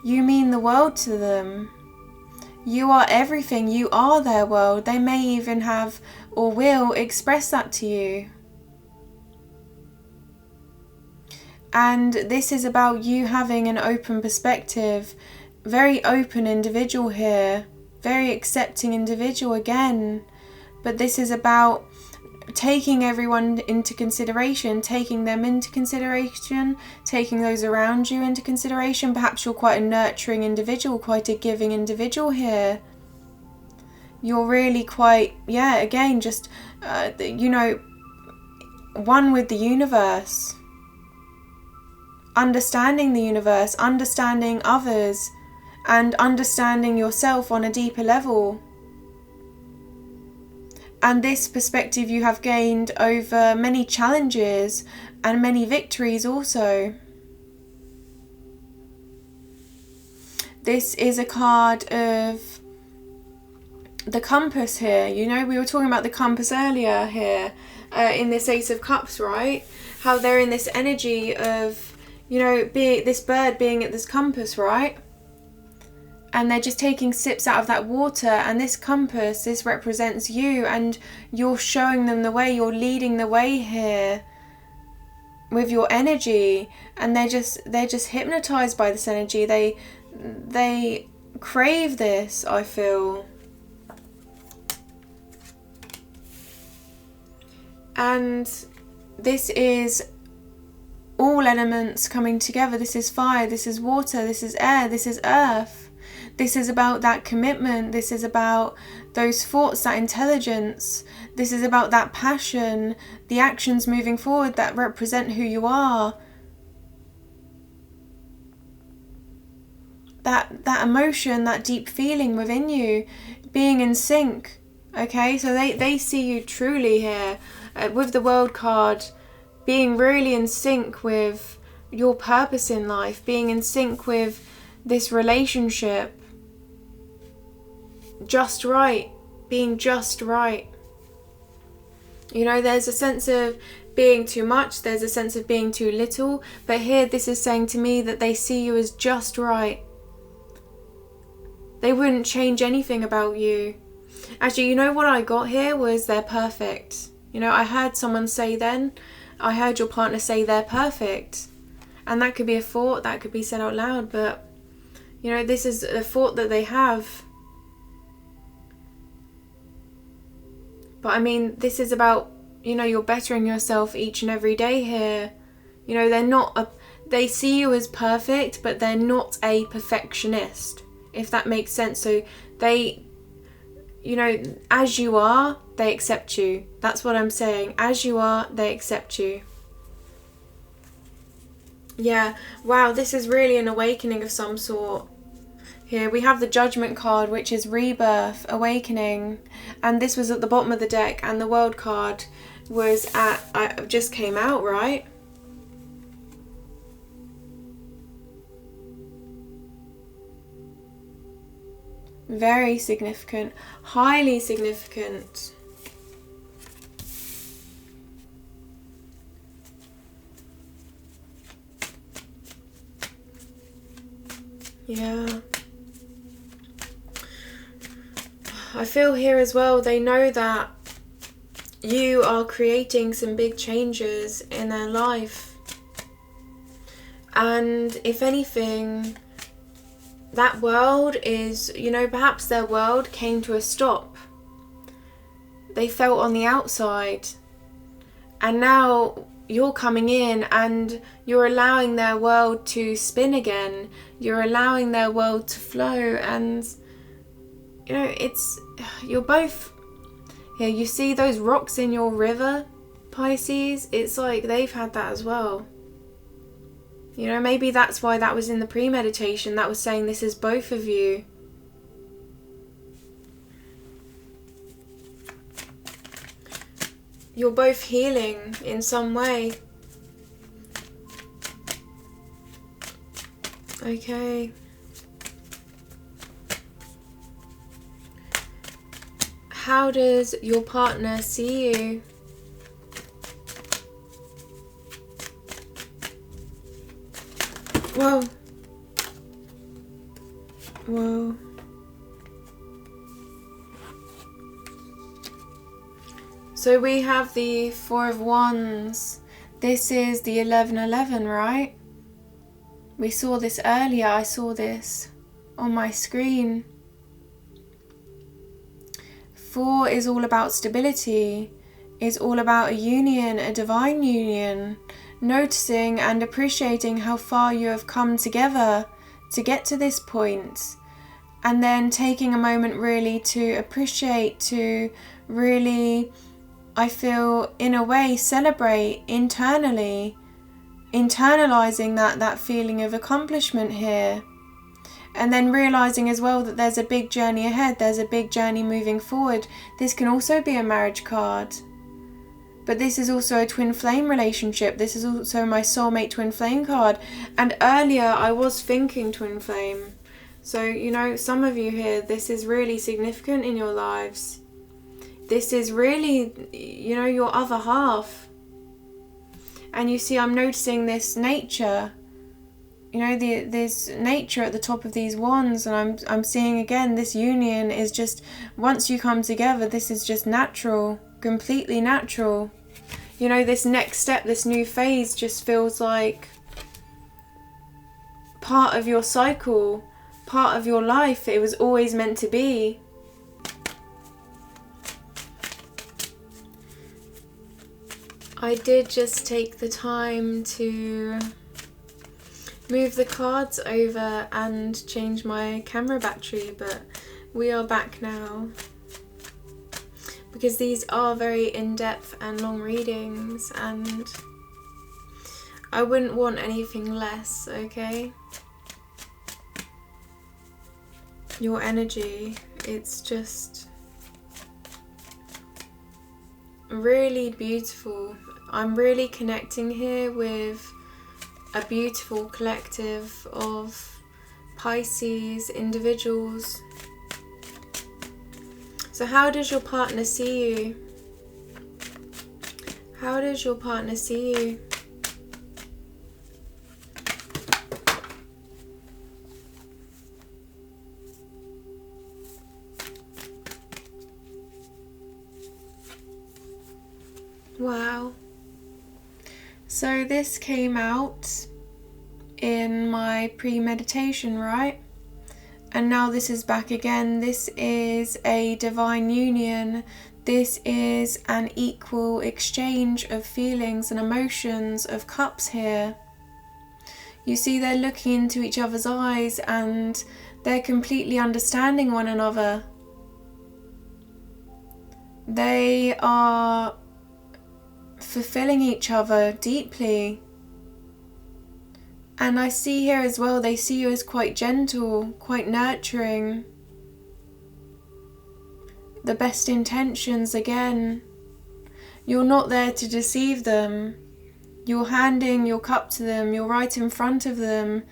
you mean the world to them. You are everything. You are their world. They may even have or will express that to you. And this is about you having an open perspective. Very open individual here. Very accepting individual again. But this is about taking everyone into consideration, taking them into consideration, taking those around you into consideration. Perhaps you're quite a nurturing individual, quite a giving individual here. You're really quite, again, just, one with the universe. Understanding the universe, understanding others, and understanding yourself on a deeper level. And this perspective you have gained over many challenges and many victories also. This is a card of the compass here. You know, we were talking about the compass earlier here in this Ace of Cups, right? How they're in this energy of, this bird being at this compass, right? And they're just taking sips out of that water, and this compass, this represents you, and you're showing them the way, you're leading the way here with your energy, and they're just hypnotized by this energy. They crave this, I feel. And this is all elements coming together. This is fire, this is water, this is air, this is earth. This is about that commitment. This is about those thoughts, that intelligence. This is about that passion, the actions moving forward that represent who you are. That emotion, that deep feeling within you, being in sync. Okay, so they see you truly here with the World card, being really in sync with your purpose in life, being in sync with this relationship. Just right, being just right. You know, there's a sense of being too much, there's a sense of being too little, but here this is saying to me that they see you as just right. They wouldn't change anything about you. Actually, you know what I got here was they're perfect. You know, I heard someone say then, I heard your partner say they're perfect. And that could be a thought, that could be said out loud, but, you know, this is a thought that they have. But I mean, this is about, you know, you're bettering yourself each and every day here. You know, they see you as perfect, but they're not a perfectionist, if that makes sense. So they, you know, as you are, they accept you. That's what I'm saying. As you are, they accept you. Yeah, wow, this is really an awakening of some sort. Here we have the Judgment card, which is rebirth, awakening. And this was at the bottom of the deck, and the World card was just came out, right? Very significant, highly significant. Yeah. I feel here as well, they know that you are creating some big changes in their life. And if anything, that world is, you know, perhaps their world came to a stop. They felt on the outside. And now you're coming in and you're allowing their world to spin again. You're allowing their world to flow. And, you know, you're both, here, you see those rocks in your river, Pisces? It's like they've had that as well. You know, maybe that's why that was in the premeditation. That was saying this is both of you. You're both healing in some way. Okay. How does your partner see you? Whoa. Whoa. So we have the Four of Wands. This is the 1111, right? We saw this earlier. I saw this on my screen. 4 is all about stability. Is all about a union, a divine union. Noticing and appreciating how far you have come together to get to this point, and then taking a moment really to appreciate, to really, I feel, in a way, celebrate internally, internalizing that feeling of accomplishment here, and then realizing as well that there's a big journey ahead, there's a big journey moving forward. This can also be a marriage card. But this is also a twin flame relationship. This is also my soulmate twin flame card. And earlier I was thinking twin flame. So, you know, some of you here, this is really significant in your lives. This is really, you know, your other half. And you see, I'm noticing this nature. You know, there's nature at the top of these wands. And I'm seeing again, this union is just, once you come together, this is just natural. Completely natural. You know, this next step, this new phase just feels like part of your cycle, part of your life. It was always meant to be. I did just take the time to move the cards over and change my camera battery, but we are back now. Because these are very in-depth and long readings, and I wouldn't want anything less, okay? Your energy, it's just really beautiful. I'm really connecting here with a beautiful collective of Pisces individuals. So how does your partner see you? How does your partner see you? Wow. So this came out in my pre-meditation, right? And now this is back again. This is a divine union. This is an equal exchange of feelings and emotions, of cups here. You see, they're looking into each other's eyes and they're completely understanding one another. They are fulfilling each other deeply. And I see here as well, they see you as quite gentle, quite nurturing. The best intentions again. You're not there to deceive them. You're handing your cup to them. You're right in front of them.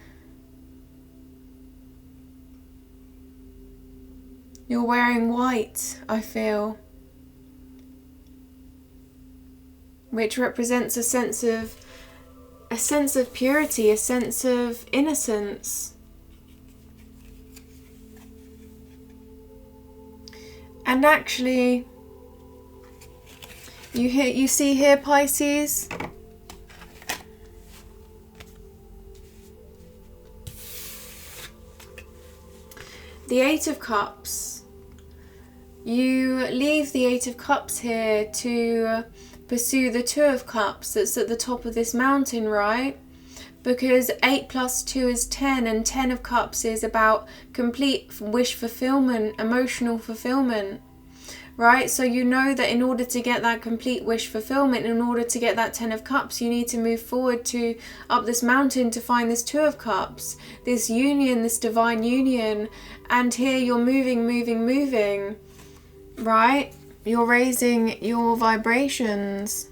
You're wearing white, I feel. Which represents a sense of purity, a sense of innocence. And actually, you see here, Pisces, the Eight of Cups. You leave the Eight of Cups here to pursue the Two of Cups that's at the top of this mountain, right? Because 8 plus 2 is 10, and 10 of Cups is about complete wish fulfillment, emotional fulfillment, right? So you know that in order to get that complete wish fulfillment, in order to get that 10 of Cups, you need to move forward to up this mountain to find this 2 of Cups, this union, this divine union. And here you're moving, right? You're raising your vibrations.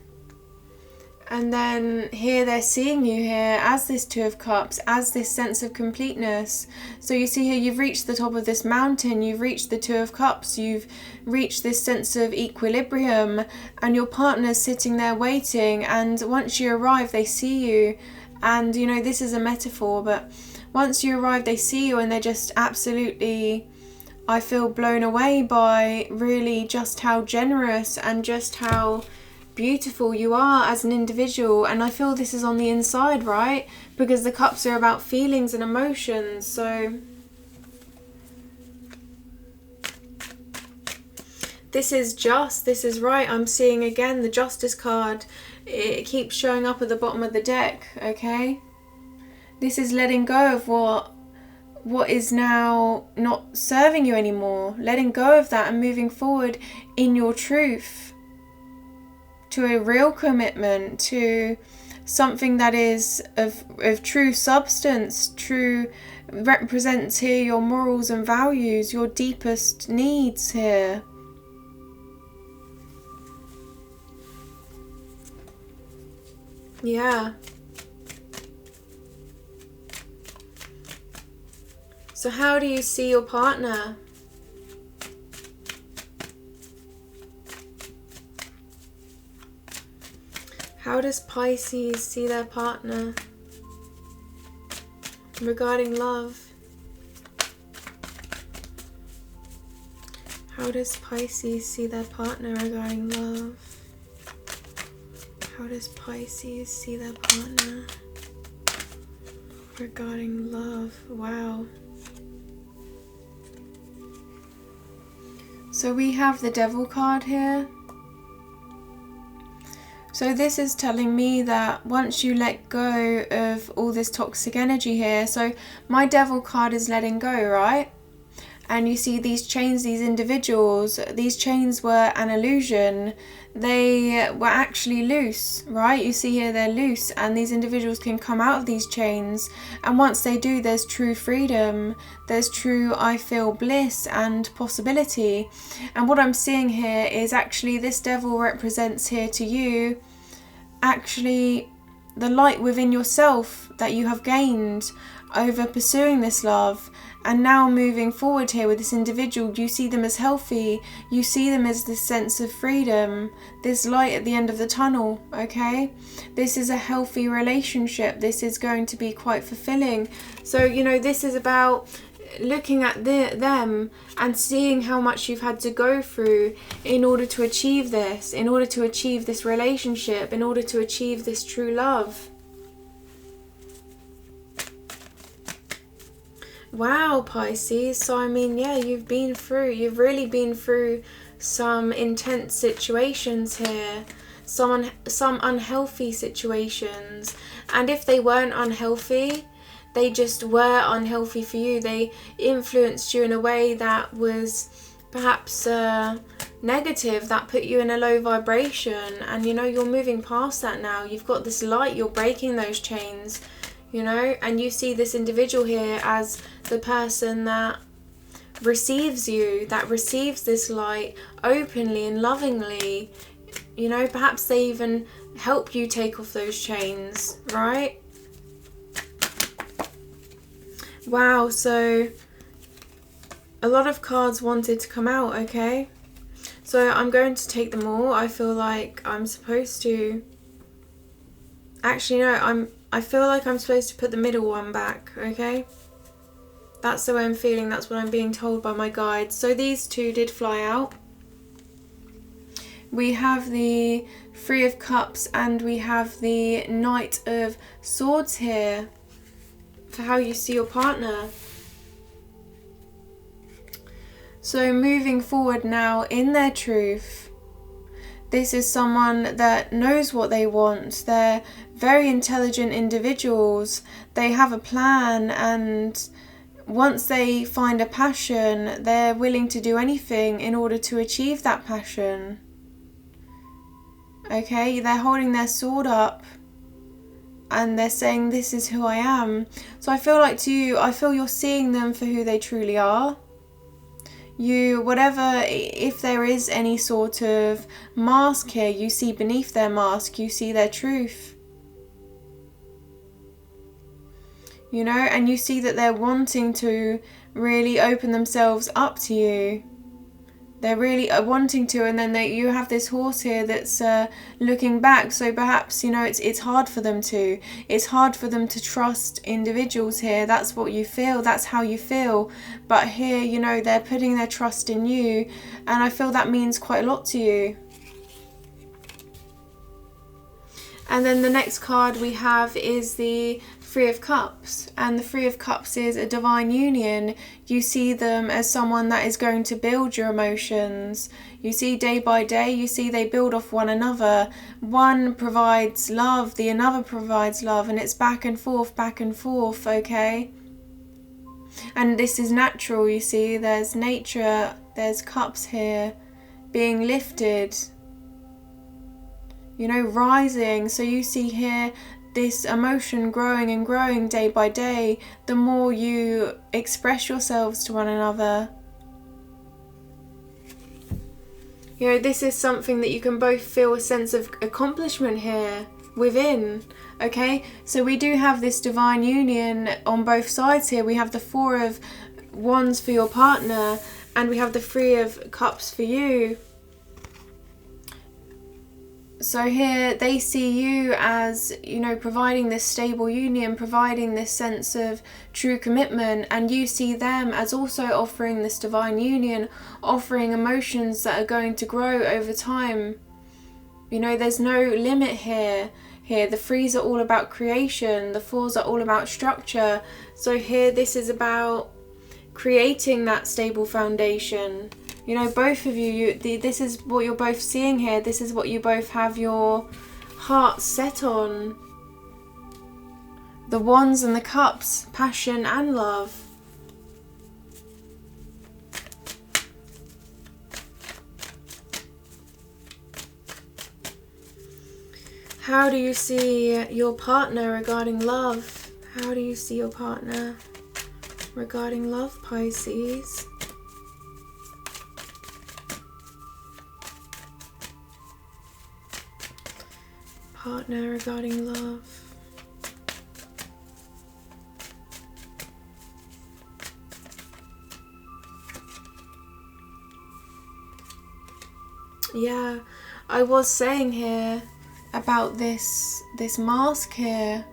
And then here they're seeing you here as this Two of Cups, as this sense of completeness. So you see here, you've reached the top of this mountain, you've reached the Two of Cups, you've reached this sense of equilibrium, and your partner's sitting there waiting. And once you arrive, they see you. And you know, this is a metaphor, but once you arrive, they see you, and they're just absolutely, I feel, blown away by really just how generous and just how beautiful you are as an individual. And I feel this is on the inside, right? Because the cups are about feelings and emotions. So this is right. I'm seeing again the Justice card. It keeps showing up at the bottom of the deck, okay? This is letting go of what is now not serving you anymore. Letting go of that and moving forward in your truth. To a real commitment, to something that is of true substance, represents here your morals and values, your deepest needs here. Yeah. So how do you see your partner? How does Pisces see their partner regarding love? How does Pisces see their partner regarding love? How does Pisces see their partner regarding love? Wow. So we have the Devil card here. So this is telling me that once you let go of all this toxic energy here, so my Devil card is letting go, right? And you see these chains, these individuals, these chains were an illusion. They were actually loose, right? You see here they're loose, and these individuals can come out of these chains. And once they do, there's true freedom. There's true, I feel, bliss and possibility. And what I'm seeing here is actually this Devil represents here to you actually the light within yourself that you have gained over pursuing this love. And now moving forward here with this individual, you see them as healthy. You see them as this sense of freedom, this light at the end of the tunnel, okay? This is a healthy relationship. This is going to be quite fulfilling. So, you know, this is about looking at them and seeing how much you've had to go through in order to achieve this, in order to achieve this relationship, in order to achieve this true love. Wow, Pisces. So I mean, yeah, you've really been through some intense situations here, some unhealthy situations. And if they weren't unhealthy, they just were unhealthy for you. They influenced you in a way that was perhaps negative, that put you in a low vibration. And you know, you're moving past that now. You've got this light, you're breaking those chains. You know, and you see this individual here as the person that receives you, that receives this light openly and lovingly. You know, perhaps they even help you take off those chains, right? Wow, so a lot of cards wanted to come out, okay? So I'm going to take them all. I feel like I'm supposed to... Actually, no, I feel like I'm supposed to put the middle one back, okay? That's the way I'm feeling, that's what I'm being told by my guides. So these two did fly out. We have the Three of Cups and we have the Knight of Swords here for how you see your partner. So moving forward now in their truth, this is someone that knows what they want. They're very intelligent individuals. They have a plan, and once they find a passion, they're willing to do anything in order to achieve that passion. Okay, they're holding their sword up and they're saying, this is who I am. So I feel like to you, I feel you're seeing them for who they truly are. If there is any sort of mask here, you see beneath their mask, you see their truth. You know, and you see that they're wanting to really open themselves up to you. They're really wanting to, and then you have this horse here that's looking back. So perhaps, you know, it's hard for them to. It's hard for them to trust individuals here. That's what you feel. That's how you feel. But here, you know, they're putting their trust in you, and I feel that means quite a lot to you. And then the next card we have is the Three of Cups, and the Three of Cups is a divine union. You see them as someone that is going to build your emotions. You see day by day, you see they build off one another. One provides love, the another provides love, and it's back and forth, okay? And this is natural, you see, there's nature, there's cups here being lifted, you know, rising. So you see here this emotion growing and growing day by day, the more you express yourselves to one another. You know, this is something that you can both feel a sense of accomplishment here within, okay? So we do have this divine union on both sides here. We have the Four of Wands for your partner, and we have the Three of Cups for you. So here they see you as, you know, providing this stable union, providing this sense of true commitment, and you see them as also offering this divine union, offering emotions that are going to grow over time. You know, there's no limit here. Here the Threes are all about creation, the Fours are all about structure. So here this is about creating that stable foundation. You know, both of you, this is what you're both seeing here. This is what you both have your heart set on. The wands and the cups, passion and love. How do you see your partner regarding love? How do you see your partner regarding love, Pisces? Partner regarding love. Yeah, I was saying here about this mask here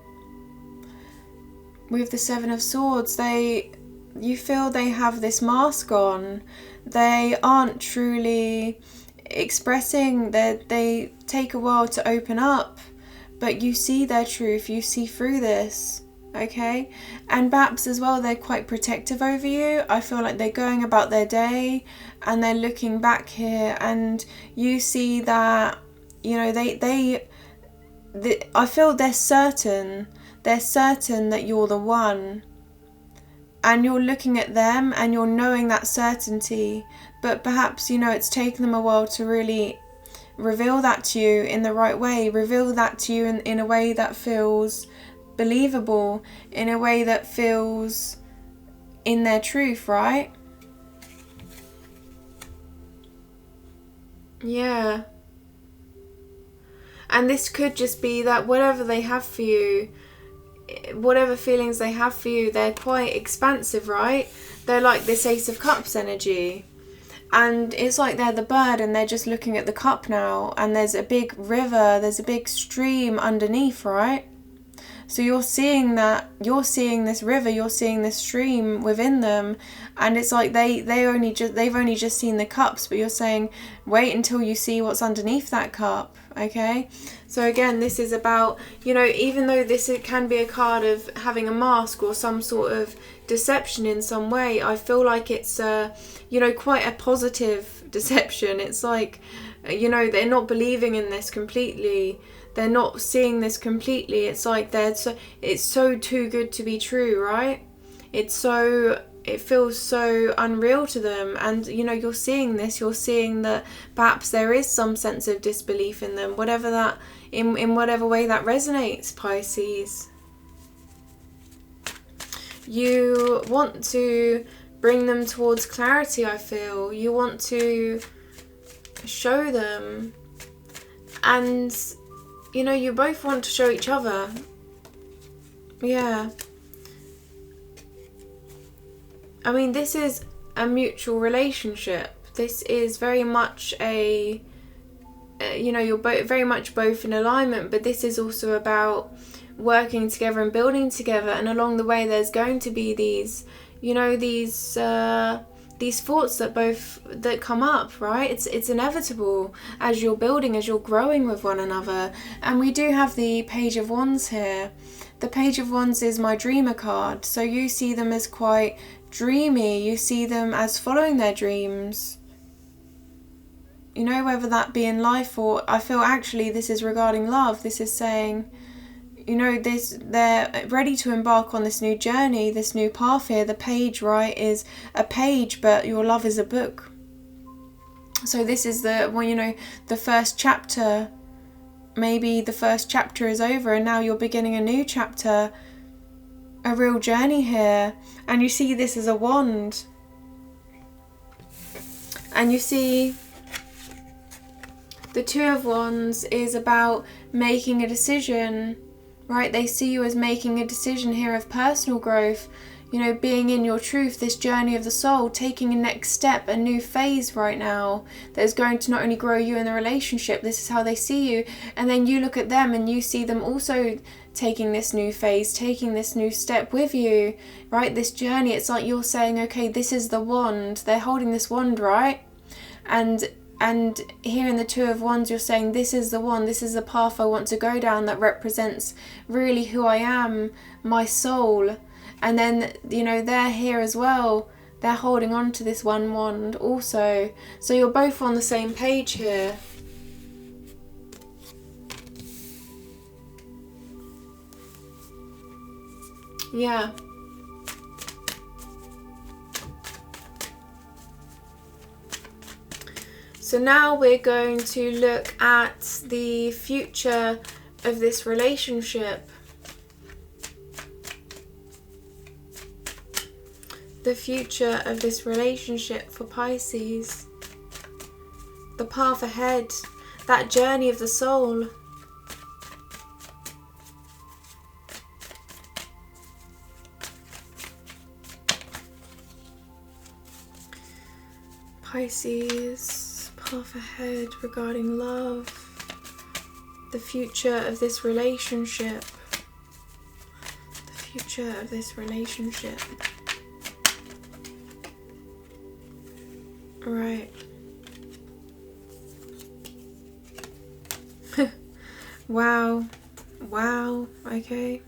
with the Seven of Swords. You feel they have this mask on. They aren't truly expressing that. They take a while to open up, but you see their truth. You see through this. Okay, and perhaps as well they're quite protective over you. I feel like they're going about their day and they're looking back here, and you see that, you know, I feel they're certain that you're the one, and you're looking at them and you're knowing that certainty, but perhaps, you know, it's taken them a while to really reveal that to you in the right way, reveal that to you in a way that feels believable, in a way that feels in their truth, right? Yeah. And this could just be that whatever they have for you, whatever feelings they have for you, they're quite expansive, right? They're like this Ace of Cups energy. And it's like they're the bird and they're just looking at the cup now, and there's a big river, there's a big stream underneath, right? So you're seeing that, you're seeing this river, you're seeing this stream within them, and it's like they've only just seen the cups, but you're saying wait until you see what's underneath that cup. Okay, so again, this is about, you know, even though it can be a card of having a mask or some sort of deception in some way, I feel like it's you know, quite a positive deception. It's like, you know, they're not believing in this completely. They're not seeing this completely. It's like it's so too good to be true, right? It feels so unreal to them. And, you know, you're seeing this, you're seeing that perhaps there is some sense of disbelief in them, whatever that, in whatever way that resonates, Pisces. You want to bring them towards clarity, I feel. You want to show them, and, you know, you both want to show each other. Yeah. I mean, this is a mutual relationship. This is very much you know, you're very much both in alignment, but this is also about working together and building together. And along the way, there's going to be these, you know, these thoughts that come up, right? It's inevitable as you're building, as you're growing with one another. And we do have the Page of Wands here. The Page of Wands is my dreamer card. So you see them as quite dreamy. You see them as following their dreams. You know, whether that be in life, or I feel actually this is regarding love. This is saying, you know, they're ready to embark on this new journey, this new path here. The page, right, is a page, but your love is a book. So this is you know, the first chapter. Maybe the first chapter is over and now you're beginning a new chapter, a real journey here. And you see this as a wand. And you see the Two of Wands is about making a decision. Right, they see you as making a decision here of personal growth, you know, being in your truth, this journey of the soul, taking a next step, a new phase right now that is going to not only grow you in the relationship, this is how they see you, and then you look at them and you see them also taking this new phase, taking this new step with you, right, this journey. It's like you're saying, okay, this is the wand, they're holding this wand, right, and here in the Two of Wands, you're saying, this is the one, this is the path I want to go down that represents really who I am, my soul. And then, you know, they're here as well. They're holding on to this one wand also. So you're both on the same page here. Yeah. So now we're going to look at the future of this relationship. The future of this relationship for Pisces. The path ahead. That journey of the soul. Pisces, path ahead regarding love, the future of this relationship, the future of this relationship. Right. Wow. Wow. Okay.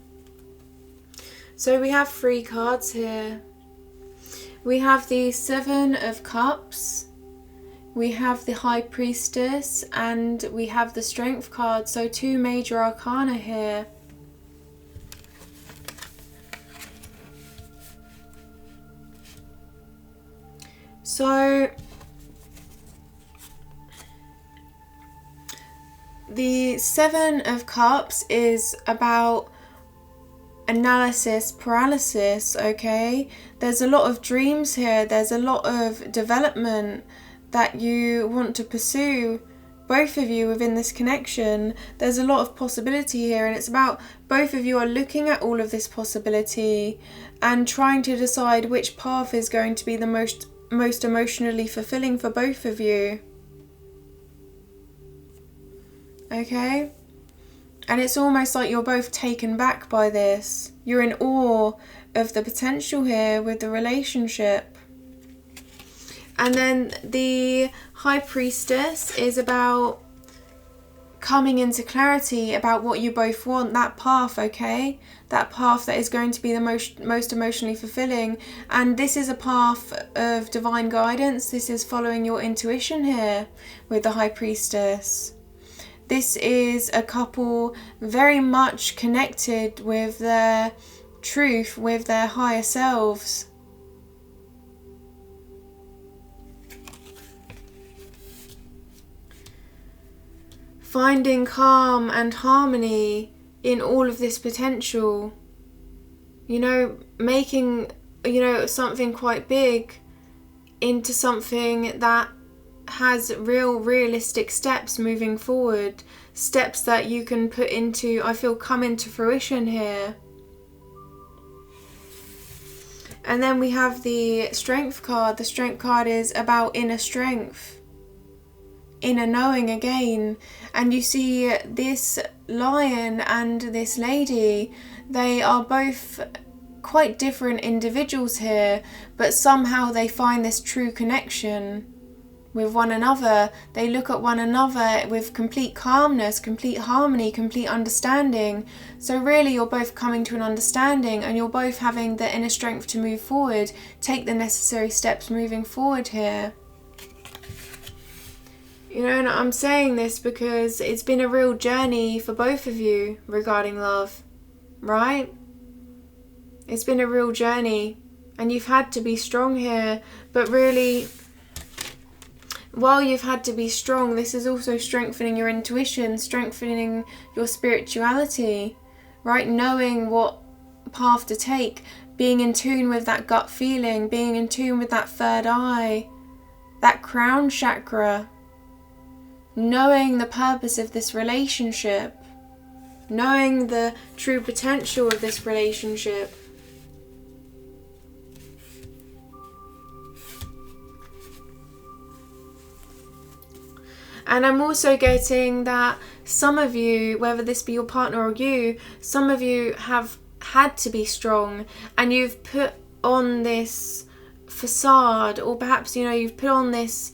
So we have 3 cards here. We have the 7 of Cups, we have the High Priestess, and we have the Strength card. So 2 major arcana here. So the 7 of Cups is about analysis paralysis, okay? There's a lot of dreams here. There's a lot of development that you want to pursue, both of you within this connection. There's a lot of possibility here, and it's about both of you are looking at all of this possibility and trying to decide which path is going to be the most emotionally fulfilling for both of you. Okay? And it's almost like you're both taken back by this. You're in awe of the potential here with the relationship. And then the High Priestess is about coming into clarity about what you both want, that path, okay? That path that is going to be the most emotionally fulfilling. And this is a path of divine guidance. This is following your intuition here with the High Priestess. This is a couple very much connected with their truth, with their higher selves. Finding calm and harmony in all of this potential. You know, making, something quite big into something that has realistic steps moving forward, steps that you can put into, I feel, come into fruition here. And then we have the Strength card. The Strength card is about inner strength, inner knowing again. And you see this lion and this lady, they are both quite different individuals here, but somehow they find this true connection with one another. They look at one another with complete calmness, complete harmony, complete understanding. So really you're both coming to an understanding, and you're both having the inner strength to move forward, take the necessary steps moving forward here. And I'm saying this because it's been a real journey for both of you regarding love, right? It's been a real journey, and you've had to be strong here, but really, while you've had to be strong, this is also strengthening your intuition, strengthening your spirituality, right? Knowing what path to take, being in tune with that gut feeling, being in tune with that third eye, that crown chakra, knowing the purpose of this relationship, knowing the true potential of this relationship. And I'm also getting that some of you, whether this be your partner or you, some of you have had to be strong, and you've put on this facade, or perhaps, you've put on this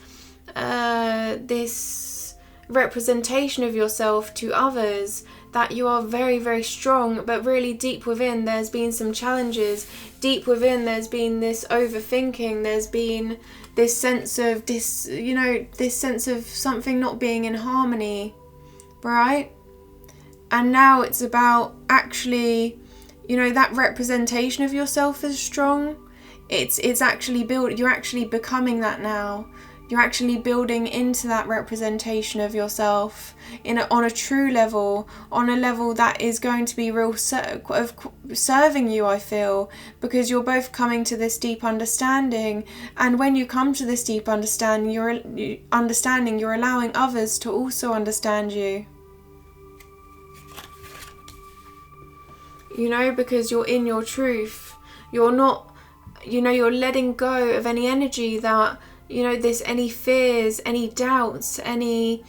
this representation of yourself to others, that you are very, very strong, but really deep within there's been some challenges. Deep within there's been this overthinking, there's been this sense of this sense of something not being in harmony, right? And now it's about actually, you know, that representation of yourself is strong. It's actually you're actually becoming that now. You're actually building into that representation of yourself on a true level, on a level that is going to be real serving you, I feel, because you're both coming to this deep understanding. And when you come to this deep understanding, you're allowing others to also understand you. You know, because you're in your truth. You're not, you know, you're letting go of any energy that, you know, any fears, any doubts, any,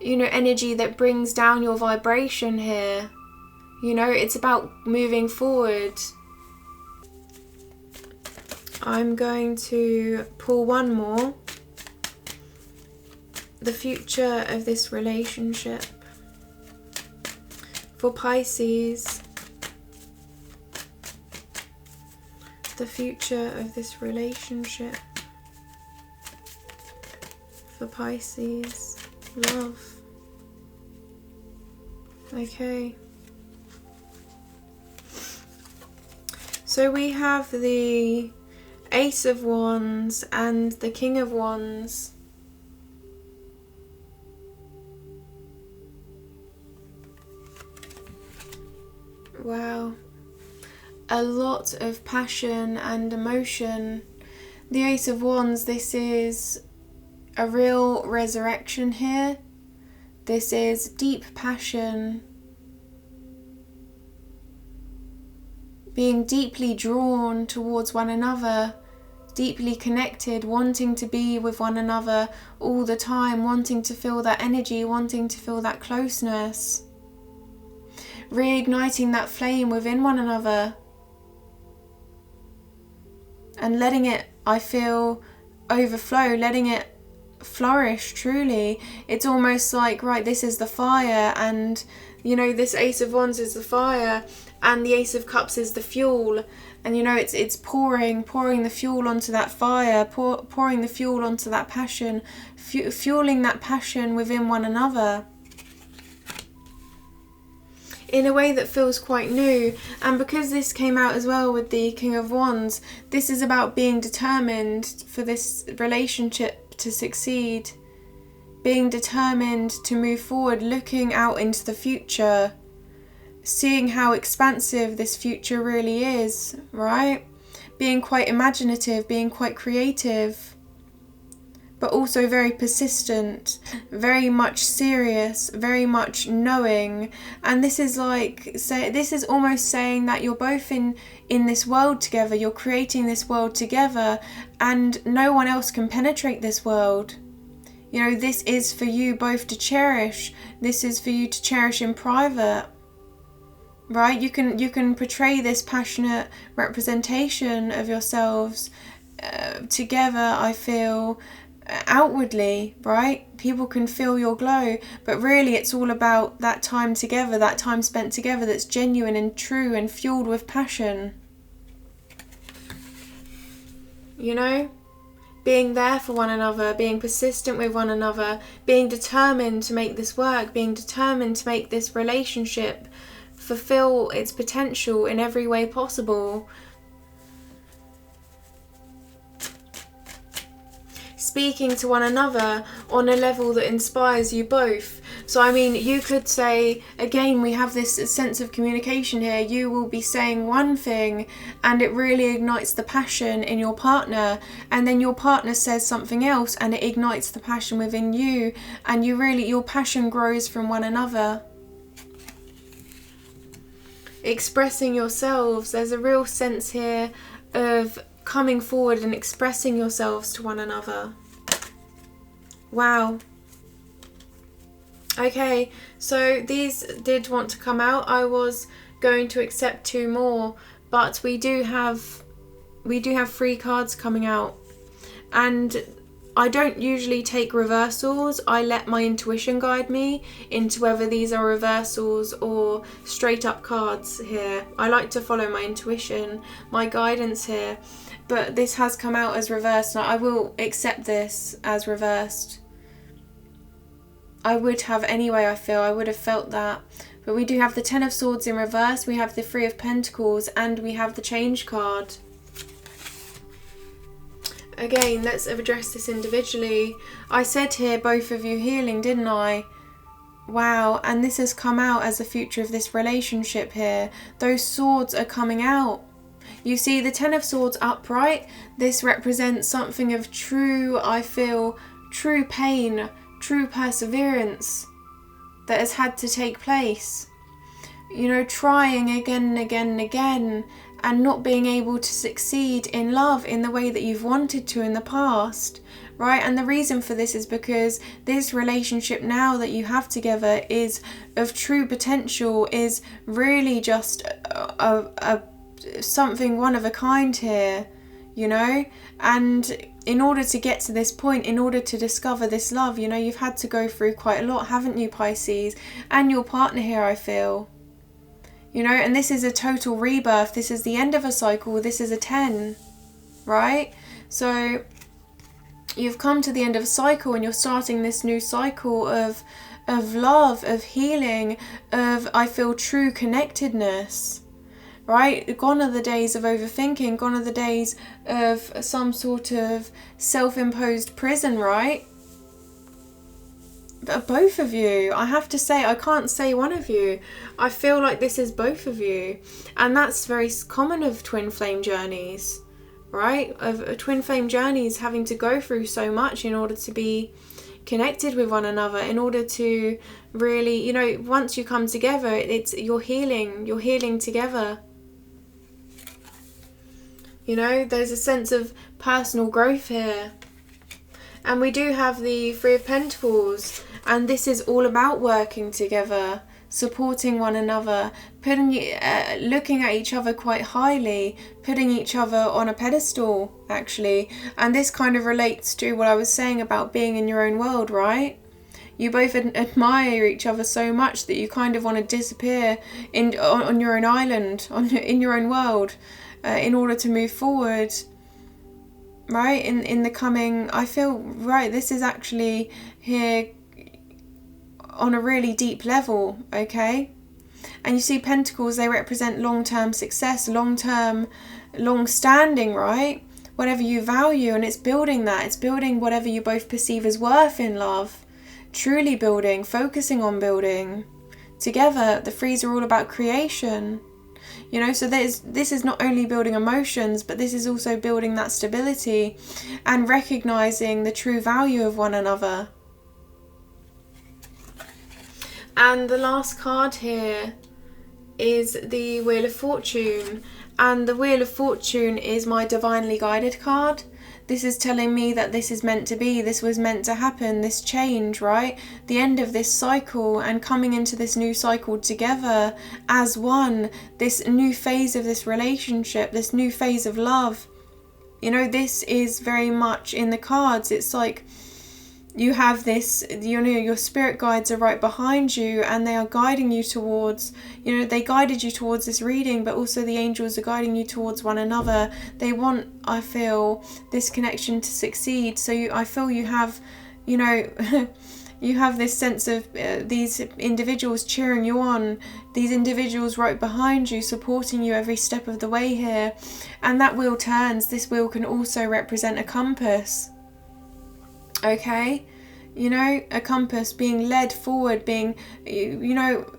you know, energy that brings down your vibration here. You know, it's about moving forward. I'm going to pull one more. The future of this relationship. For Pisces. The future of this relationship. For Pisces, love. Okay. So we have the Ace of Wands and the King of Wands. Wow. A lot of passion and emotion. The Ace of Wands, this is a real resurrection here. This is deep passion. Being deeply drawn towards one another. Deeply connected, wanting to be with one another all the time. Wanting to feel that energy, wanting to feel that closeness. Reigniting that flame within one another. And letting it, I feel, overflow. Letting it flourish, truly. It's almost like, right, this is the fire, and you know, this Ace of Wands is the fire, and the Ace of Cups is the fuel, and you know, it's pouring the fuel onto that fire, pouring the fuel onto that passion, fueling that passion within one another in a way that feels quite new. And because this came out as well with the King of Wands, this is about being determined for this relationship to succeed, being determined to move forward, looking out into the future, seeing how expansive this future really is, right? Being quite imaginative, being quite creative, but also very persistent, very much serious, very much knowing. And this is like, this is almost saying that you're both in this world together, you're creating this world together, and no one else can penetrate this world. You know, this is for you both to cherish. This is for you to cherish in private, right? You can portray this passionate representation of yourselves together, I feel, outwardly, right? People can feel your glow, but really it's all about that time together, that time spent together that's genuine and true and fueled with passion. You know, being there for one another, being persistent with one another, being determined to make this work, being determined to make this relationship fulfill its potential in every way possible. Speaking to one another on a level that inspires you both. So I mean, you could say, again, we have this sense of communication here. You will be saying one thing and it really ignites the passion in your partner, and then your partner says something else and it ignites the passion within you, and your passion grows from one another. Expressing yourselves, there's a real sense here of coming forward and expressing yourselves to one another. Wow. Okay, so these did want to come out. I was going to accept 2 more, but we do have 3 cards coming out, and I don't usually take reversals. I let my intuition guide me into whether these are reversals or straight up cards here. I like to follow my intuition, my guidance here, but this has come out as reversed, and I will accept this as reversed. I would have anyway, I feel. I would have felt that. But we do have the Ten of Swords in reverse, we have the Three of Pentacles, and we have the Change card. Again, let's address this individually. I said here, both of you healing, didn't I? Wow, and this has come out as the future of this relationship here. Those swords are coming out. You see the Ten of Swords upright. This represents something of true, I feel, true pain, true perseverance that has had to take place. You know, trying again and again and again, and not being able to succeed in love in the way that you've wanted to in the past, right? And the reason for this is because this relationship now that you have together is of true potential, is really just something one of a kind here, you know? And in order to get to this point, in order to discover this love, you know, you've had to go through quite a lot, haven't you, Pisces? And your partner here, I feel. You know, and this is a total rebirth. This is the end of a cycle. This is a 10, right? So you've come to the end of a cycle and you're starting this new cycle of love, of healing, of, I feel, true connectedness, right? Gone are the days of overthinking. Gone are the days of some sort of self-imposed prison, right? Both of you, I have to say, I can't say one of you. I feel like this is both of you. And that's very common of twin flame journeys, right? Of twin flame journeys, having to go through so much in order to be connected with one another, in order to really, you know, once you come together, you're healing together. You know, there's a sense of personal growth here. And we do have the Three of Pentacles, and this is all about working together, supporting one another, looking at each other quite highly, putting each other on a pedestal, actually. And this kind of relates to what I was saying about being in your own world, right? You both admire each other so much that you kind of want to disappear on your own island, in your own world, in order to move forward. Right, in the coming, I feel, right, this is actually here on a really deep level, okay? And you see Pentacles, they represent long-term success, long-term, long-standing, right? Whatever you value, and it's building that. It's building whatever you both perceive as worth in love. Truly building, focusing on building. Together, the threes are all about creation. You know, so this is not only building emotions, but this is also building that stability and recognizing the true value of one another. And the last card here is the Wheel of Fortune. And the Wheel of Fortune is my divinely guided card. This is telling me that this is meant to be, this was meant to happen, this change, right? The end of this cycle and coming into this new cycle together as one, this new phase of this relationship, this new phase of love. You know, this is very much in the cards. It's like you have this, you know, your spirit guides are right behind you and they are guiding you towards, you know, they guided you towards this reading, but also the angels are guiding you towards one another. They want, I feel, this connection to succeed. So I feel you have, you know, you have this sense of these individuals cheering you on, these individuals right behind you, supporting you every step of the way here. And that wheel turns. This wheel can also represent a compass. Okay, you know, a compass, being led forward, being, you know,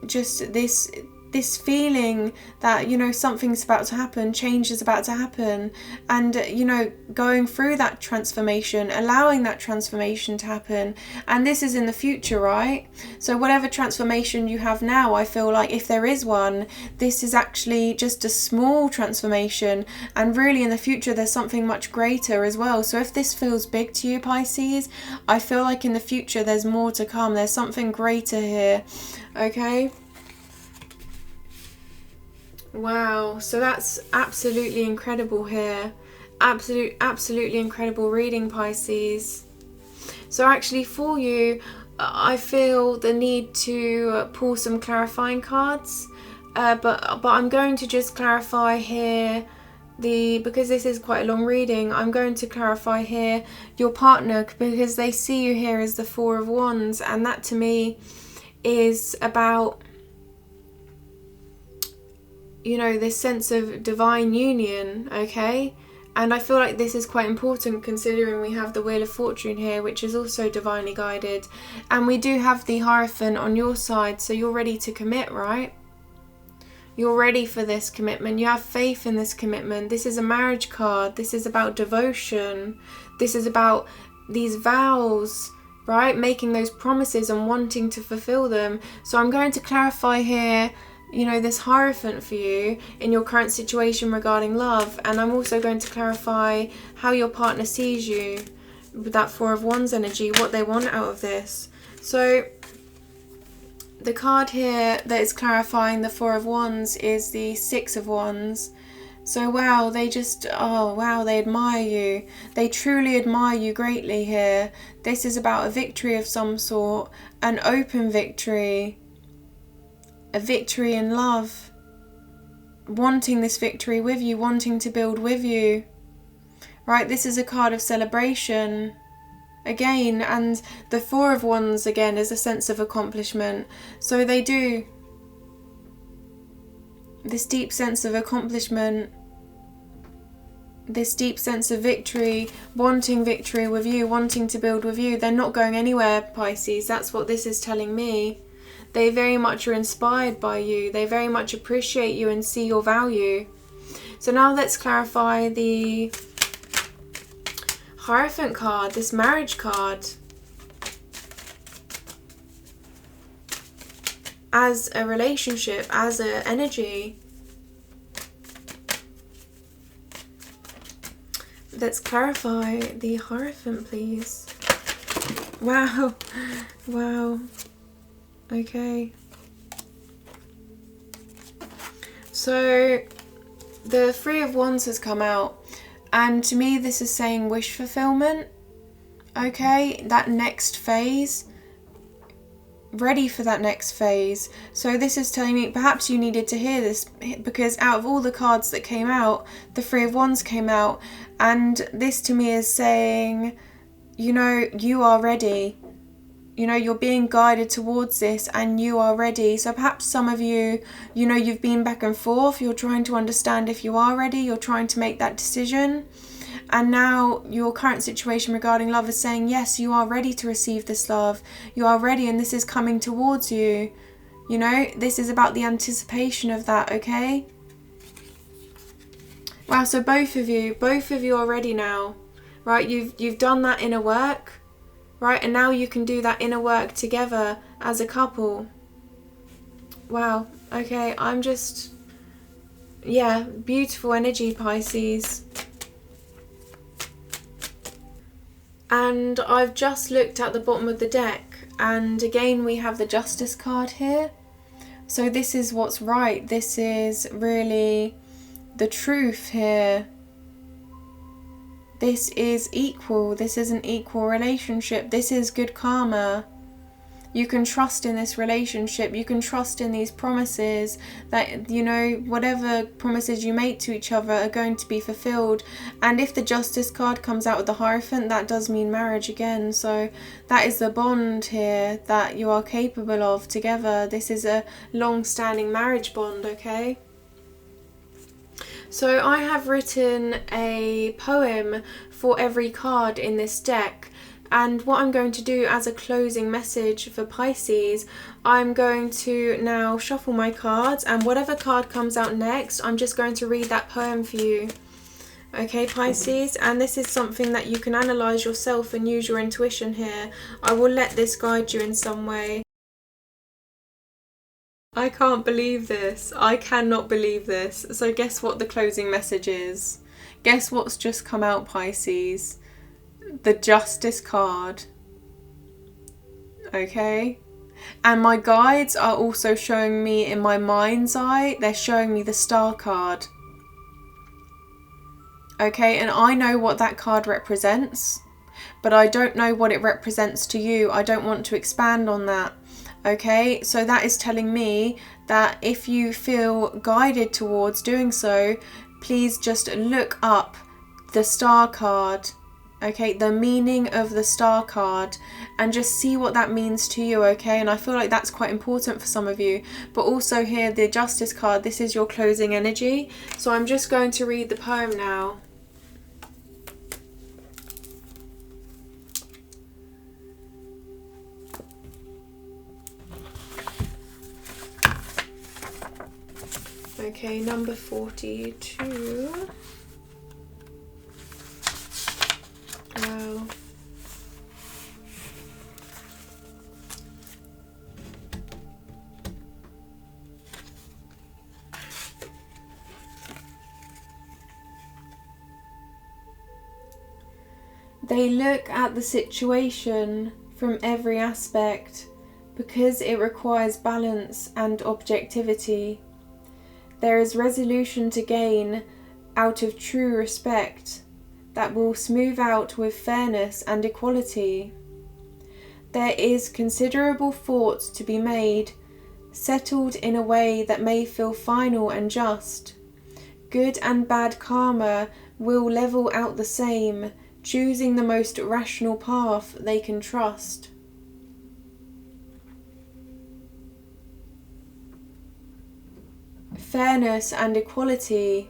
just this feeling that, you know, something's about to happen, change is about to happen, and, you know, going through that transformation, allowing that transformation to happen. And this is in the future, right? So whatever transformation you have now, I feel like if there is one, this is actually just a small transformation, and really in the future there's something much greater as well. So if this feels big to you, Pisces, I feel like in the future there's more to come. There's something greater here, okay? Wow, so that's absolutely incredible here. Absolutely incredible reading, Pisces. So actually for you, I feel the need to pull some clarifying cards, but I'm going to just clarify here because this is quite a long reading, I'm going to clarify here your partner, because they see you here as the Four of Wands, and that to me is about you know, this sense of divine union, okay? And I feel like this is quite important considering we have the Wheel of Fortune here, which is also divinely guided. And we do have the Hierophant on your side, so you're ready to commit, right? You're ready for this commitment. You have faith in this commitment. This is a marriage card. This is about devotion. This is about these vows, right? Making those promises and wanting to fulfill them. So I'm going to clarify here, you know, this Hierophant for you in your current situation regarding love. And I'm also going to clarify how your partner sees you with that Four of Wands energy, what they want out of this. So the card here that is clarifying the Four of Wands is the Six of Wands. So wow, they just, oh wow, they admire you. They truly admire you greatly here. This is about a victory of some sort, an open victory, a victory in love. Wanting this victory with you, wanting to build with you. Right, this is a card of celebration. Again, and the Four of Wands again is a sense of accomplishment. So they do. This deep sense of accomplishment, this deep sense of victory, wanting victory with you, wanting to build with you. They're not going anywhere, Pisces. That's what this is telling me. They very much are inspired by you. They very much appreciate you and see your value. So now let's clarify the Hierophant card, this marriage card. As a relationship, as an energy. Let's clarify the Hierophant, please. Wow. Wow. Okay. So the Three of Wands has come out. And to me, this is saying wish fulfillment. Okay, that next phase. Ready for that next phase. So this is telling me perhaps you needed to hear this, because out of all the cards that came out, the Three of Wands came out, and this to me is saying, you know, you are ready. You know, you're being guided towards this and you are ready. So perhaps some of you, you know, you've been back and forth. You're trying to understand if you are ready. You're trying to make that decision. And now your current situation regarding love is saying, yes, you are ready to receive this love. You are ready and this is coming towards you. You know, this is about the anticipation of that, okay? Wow, so both of you are ready now, right? You've done that inner work, right? And now you can do that inner work together as a couple. Wow, okay, I'm just, yeah, beautiful energy, Pisces. And I've just looked at the bottom of the deck, and again we have the Justice card here. So this is what's right. This is really the truth here. This is equal. This is an equal relationship. This is good karma. You can trust in this relationship. You can trust in these promises that, you know, whatever promises you make to each other are going to be fulfilled. And if the Justice card comes out with the Hierophant, that does mean marriage again. So that is the bond here that you are capable of together. This is a long-standing marriage bond, okay? So I have written a poem for every card in this deck. And what I'm going to do as a closing message for Pisces, I'm going to now shuffle my cards, and whatever card comes out next, I'm just going to read that poem for you. Okay, Pisces, and this is something that you can analyze yourself and use your intuition here. I will let this guide you in some way. I can't believe this. I cannot believe this. So guess what the closing message is? Guess what's just come out, Pisces? The Justice card. Okay, and my guides are also showing me in my mind's eye, they're showing me the Star card. Okay, and I know what that card represents, but I don't know what it represents to you. I don't want to expand on that. Okay, so that is telling me that if you feel guided towards doing so, please just look up the Star card. okay, the meaning of the Star card, and just see what that means to you, okay? And I feel like that's quite important for some of you. But also here, the Justice card, this is your closing energy. So I'm just going to read the poem now. Okay, number 42. Wow. They look at the situation from every aspect because it requires balance and objectivity. There is resolution to gain out of true respect that will smooth out with fairness and equality. There is considerable thought to be made, settled in a way that may feel final and just. Good and bad karma will level out the same, choosing the most rational path they can trust. Fairness and equality.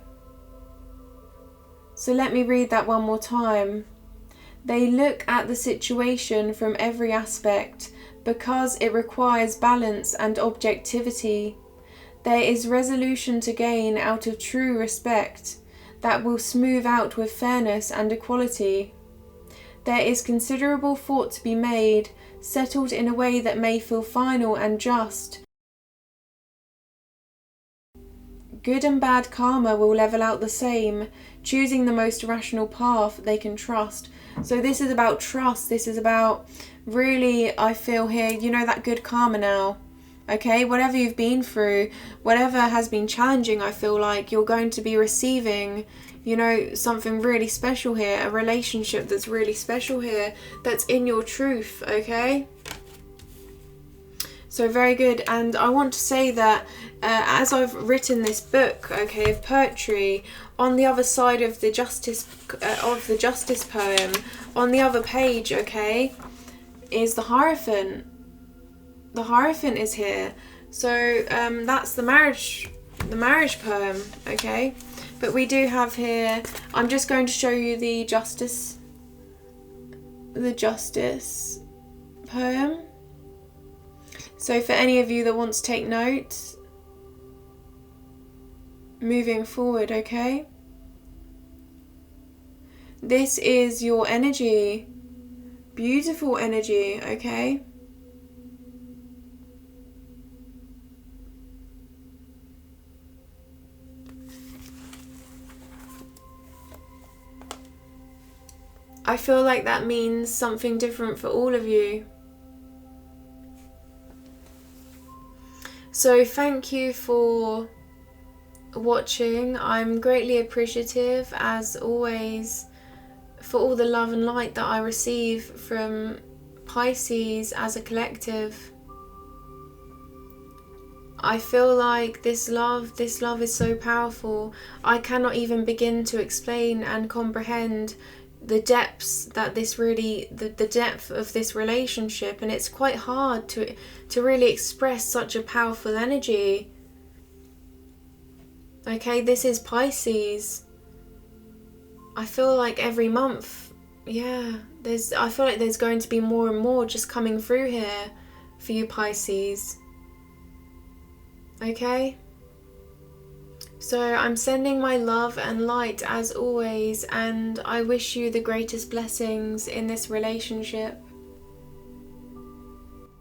So let me read that one more time. They look at the situation from every aspect because it requires balance and objectivity. There is resolution to gain out of true respect that will smooth out with fairness and equality. There is considerable thought to be made, settled in a way that may feel final and just. Good and bad karma will level out the same, choosing the most rational path they can trust. So this is about trust. This is about really, I feel here, you know, that good karma now. Okay, whatever you've been through, whatever has been challenging, I feel like you're going to be receiving, you know, something really special here, a relationship that's really special here, that's in your truth, okay? So very good. And I want to say that as I've written this book, okay, of poetry, on the other side of the justice poem, on the other page, okay, is the Hierophant. The Hierophant is here. So that's the marriage poem, okay? But we do have here, I'm just going to show you the Justice poem. So for any of you that want to take notes, moving forward, okay? This is your energy, beautiful energy, okay? I feel like that means something different for all of you. So thank you for watching. I'm greatly appreciative, as always, for all the love and light that I receive from Pisces as a collective. I feel like this love is so powerful. I cannot even begin to explain and comprehend the depths that this really, the depth of this relationship, and it's quite hard to really express such a powerful energy. Okay, this is Pisces. I feel like every month, yeah, I feel like there's going to be more and more just coming through here for you Pisces. Okay? So I'm sending my love and light as always, and I wish you the greatest blessings in this relationship.